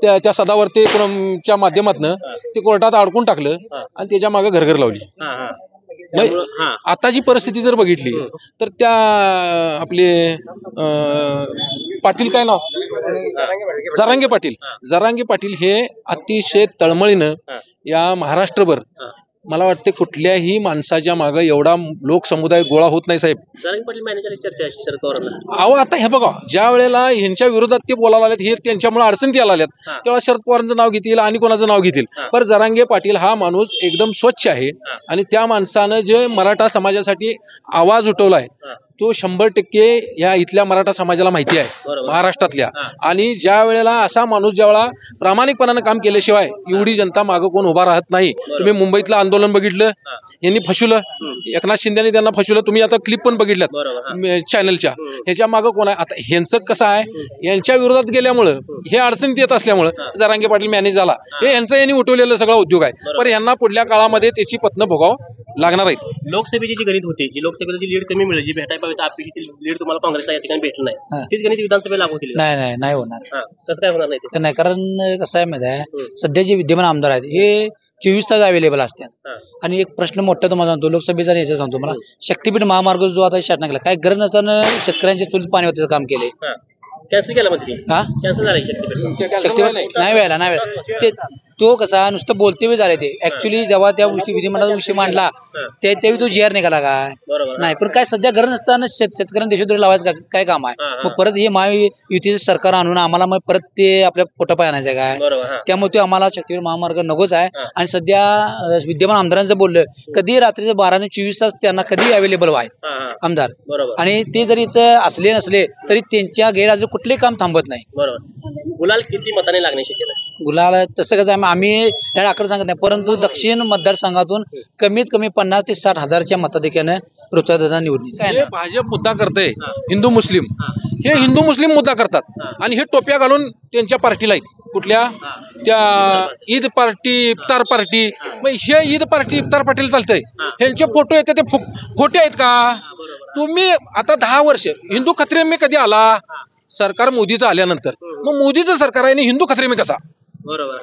त्या सदावर्तीच्या माध्यमातून ते कोर्टात अडकून टाकलं आणि त्याच्या मागे घरघर लावली. आता जी परिस्थिती जर बघितली तर त्या आपले पाटील काय नाव जरांगे पाटील हे अतिशय तळमळीनं या महाराष्ट्रभर मला वाटते कुठल्याही माणसाच्या मागे एवढा लोकसमुदाय गोळा होत नाही साहेब. अहो आता हे बघा, ज्या वेळेला ह्यांच्या विरोधात ते बोलायला आलेत हे त्यांच्यामुळे अडचणीत यायला आल्यात तेव्हा शरद पवारांचं नाव घेतील आणि कोणाचं नाव घेतील. पण जरांगे पाटील हा माणूस एकदम स्वच्छ आहे आणि त्या माणसानं जे मराठा समाजासाठी आवाज उठवलाय तो 100% या इथल्या मराठा समाजाला माहिती आहे महाराष्ट्रातल्या. आणि ज्या वेळेला असा माणूस ज्यावेळेला प्रामाणिकपणानं काम केल्याशिवाय एवढी जनता मागं कोण उभा राहत नाही. तुम्ही मुंबईतलं आंदोलन बघितलं, यांनी फसवलं, एकनाथ शिंदेनी त्यांना फसवलं. तुम्ही आता क्लिप पण बघितल्यात चॅनलच्या. ह्याच्या मागं कोण आहे? आता ह्यांचं कसं आहे, यांच्या विरोधात गेल्यामुळं हे अडचणीत येत असल्यामुळं जरांगे पाटील मॅनेज झाला. हे यांचं यांनी उठवलेलं सगळा उद्योग आहे. पण यांना पुढल्या काळामध्ये त्याची पत्न भोगावं लागणार आहेत. लोकसभेची जी गणित होती, जी लोकसभेला जी लीड कमी मिळेल, जी भेटायला पाहिजे आपली लीड तुम्हाला काँग्रेसला या ठिकाणी भेटलं नाही, तीच गणित विधानसभेला लागू केली नाही होणार. कसं काय होणार नाही? नाही, कारण कसं आहे माहिती आहे, सध्या जे विद्यमान आमदार आहेत हे 24 तास अवेलेबल असतात. आणि एक प्रश्न मोठा तुम्हाला सांगतो, लोकसभेचा आणि याचा सांगतो मला, शक्तीपीठ महामार्ग जो आता शासना केला, काय गरज नसताना शेतकऱ्यांच्या चुलीत पाणी वाचायचं काम केलंय. कॅन्सल केला मध्ये हा कॅन्सल झाला शक्तीपीठ शक्तीपीठ नाही व्हायला ते तो कसा नुसतं बोलते वेळ झाले ते ऍक्च्युली जेव्हा त्या गोष्टी विधिमंडळाचा विषय मांडला त्यावेळी तो GR निघाला काय नाही, पण काय सध्या गरज नसताना शेतकऱ्यांना देशोधडी लावायचं काय काम आहे. मग परत हे महायुतीचं सरकार आणून आम्हाला मग परत ते आपल्या पोटापाय आणायचं काय, त्यामुळे ते आम्हाला शक्तीपीठ महामार्ग नकोच आहे. आणि सध्या विद्यमान आमदारांचं बोललं, कधी रात्रीचे 12 आणि 24 तास त्यांना कधी अवेलेबल व्हाय आमदार, आणि ते जरी इथं असले नसले तरी त्यांच्या गैरहजेरीत कुठलेही काम थांबत नाही. गुलाल किती मताने लागण्याची शक्यता? गुलाल तसं कसं आम्ही त्याला आकडे सांगत नाही, परंतु दक्षिण मतदारसंघातून कमीत कमी 50 ते 60 हजारच्या मताधिक्यानं ऋतुदादा निवडली. भाजप मुद्दा करते हिंदू मुस्लिम, हे हिंदू मुस्लिम मुद्दा करतात आणि हे टोप्या घालून त्यांच्या पार्टीला आहेत. कुठल्या त्या ईद पार्टी, इफ्तार पार्टी, मग हे ईद पार्टी इफ्तार पार्टीला चालतंय. ह्यांचे फोटो येते ते खोटे आहेत का? तुम्ही आता 10 वर्ष हिंदू खत्रे में कधी आला सरकार मोदीचं आल्यानंतर, मग मोदीचं सरकार आहे आणि हिंदू खत्रे में कसा? बरोबर.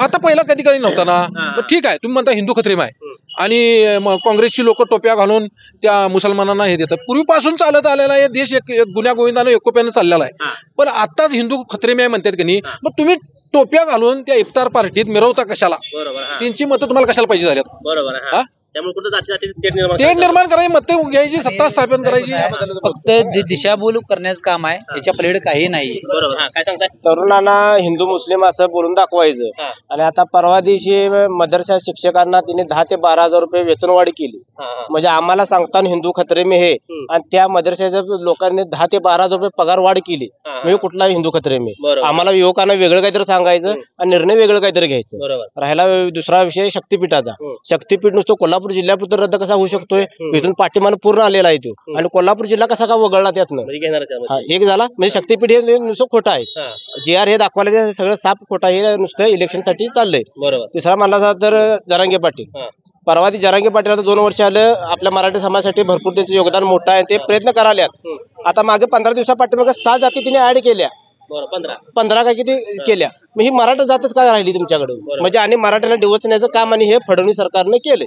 आता पहिला कधी नव्हता ना. मग ठीक आहे, तुम्ही म्हणता हिंदू खत्रीम आहे आणि काँग्रेसची लोक टोप्या घालून त्या मुसलमानांना हे देतात. पूर्वीपासून चालत आलेला हे देश एक गुन्ह्या गोविंदानं एकोप्यानं चाललेला आहे, पण आताच हिंदू खत्रीम आहे म्हणतात की नाही. मग तुम्ही टोप्या घालून त्या इफ्तार पार्टीत मिरवता कशाला? त्यांची मतं तुम्हाला कशाला पाहिजे झाल्यात? बरोबर. त्यामुळे कुठं जाती तेढ निर्माण करायची, मत घ्यायची, सत्ता स्थापन करायची, फक्त दिशाभूल करण्याचं काम आहे, याच्या पलीकडे काही नाही. बरोबर. काय सांगताय? तरुणांना हिंदू मुस्लिम असं बोलून दाखवायचं. आणि आता परवा दिवशी मदरसा शिक्षकांना तिने 10 ते 12 हजार रुपये वेतनवाढ केली. म्हणजे आम्हाला सांगताना हिंदू खत्रे में हे, आणि त्या मदरसाच्या लोकांनी 10 ते 12 हजार रुपये पगार वाढ केली. म्हणजे कुठला हिंदू खत्रे में? आम्हाला युवकांना वेगळं काहीतरी सांगायचं आणि निर्णय वेगळं काहीतरी घ्यायचं. राहिला दुसरा विषय शक्तीपीठाचा. शक्तीपीठ नुसतं कोल्हापूर जिल्ह्यापुरतं रद्द कसा होऊ शकतोय? इथून पाठीमानं पूर्ण आलेला आहे तो, आणि कोल्हापूर जिल्हा कसा का वगळला त्यातनं? एक झाला म्हणजे शक्तीपीठ हे नुसतं खोटं आहे. GR हे दाखवायला सगळं साप खोटा, हे नुसतं इलेक्शन साठी चाललंय. बरोबर. तिसरा म्हणला तर जरांगे पाटील. परवा ती जरांगे पाटील आता 2 वर्ष आलं आपल्या मराठी समाजासाठी भरपूर त्यांचं योगदान मोठं आहे, ते प्रयत्न करायल्यात. आता मागे 15 दिवसापाठी 6 जाती तिने ऍड केल्या. 15 काय किती केल्या. मग ही मराठा जातच काय राहिली तुमच्याकडे? म्हणजे आणि मराठ्यांना डिवचण्याचं काम आणि हे फडणवीस सरकारने केलंय.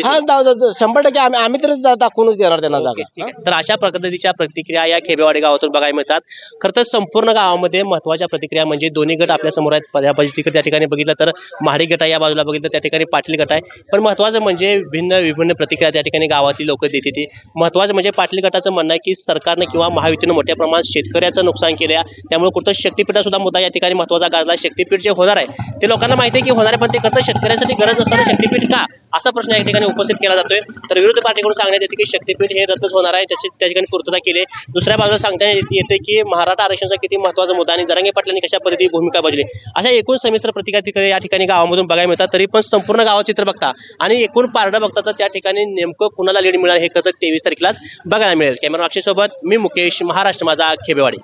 हा 100% आम्ही तर दाखवूनच देणार त्यांना जागा. तर अशा पद्धतीच्या प्रतिक्रिया या खेबेवाडी गावातून बघायला मिळतात. खरं तर संपूर्ण गावामध्ये महत्वाच्या प्रतिक्रिया म्हणजे दोन्ही गट आपल्या समोर आहेत. त्या ठिकाणी बघितलं तर महाडी गट आहे, या बाजूला बघितलं त्या ठिकाणी पाटील गट आहे. पण महत्वाचं म्हणजे विभिन्न प्रतिक्रिया त्या ठिकाणी गावातली लोक देते. ती महत्वाचं म्हणजे पाटील गटाचं म्हणणं आहे की सरकारनं किंवा महायुतीनं मोठ्या प्रमाणात शेतकऱ्याचं नुकसान केलं, त्यामुळे कुठं शक्तीपीठा सुद्धा मुद्दा या ठिकाणी महत्वाचा गाजला. शक्तीपीठ जे होणार आहे ते लोकांना माहिती आहे की होणार आहे, पण ते करता शेतकऱ्यांसाठी गरज नसताना शक्तीपीठ का, असा प्रश्न या ठिकाणी उपस्थित केला जातोय. तर विरोधी पार्टीकडून सांगण्यात येते की शक्तीपीठ हे रद्दच होणार आहे, त्याची त्या ठिकाणी पूर्तता केली. दुसऱ्या बाजूला सांगण्यात येते की मराठा आरक्षणाचा किती महत्वाचा मुद्दा आणि जरांगे पाटलांनी कशा पद्धतीने भूमिका बजावली. अशा एकूण समिश्र प्रतिक्रिया या ठिकाणी गावामधून बघायला मिळतात. तरी पण संपूर्ण गावाचं चित्र बघता आणि एकूण पारडं बघता तर त्या ठिकाणी नेमकं कुणाला लीड मिळणार हे खरं 23 तारखेलाच बघायला मिळेल. कॅमेरा अक्षय सोबत मी मुकेश, महाराष्ट्र माझा, खेबेवाडी.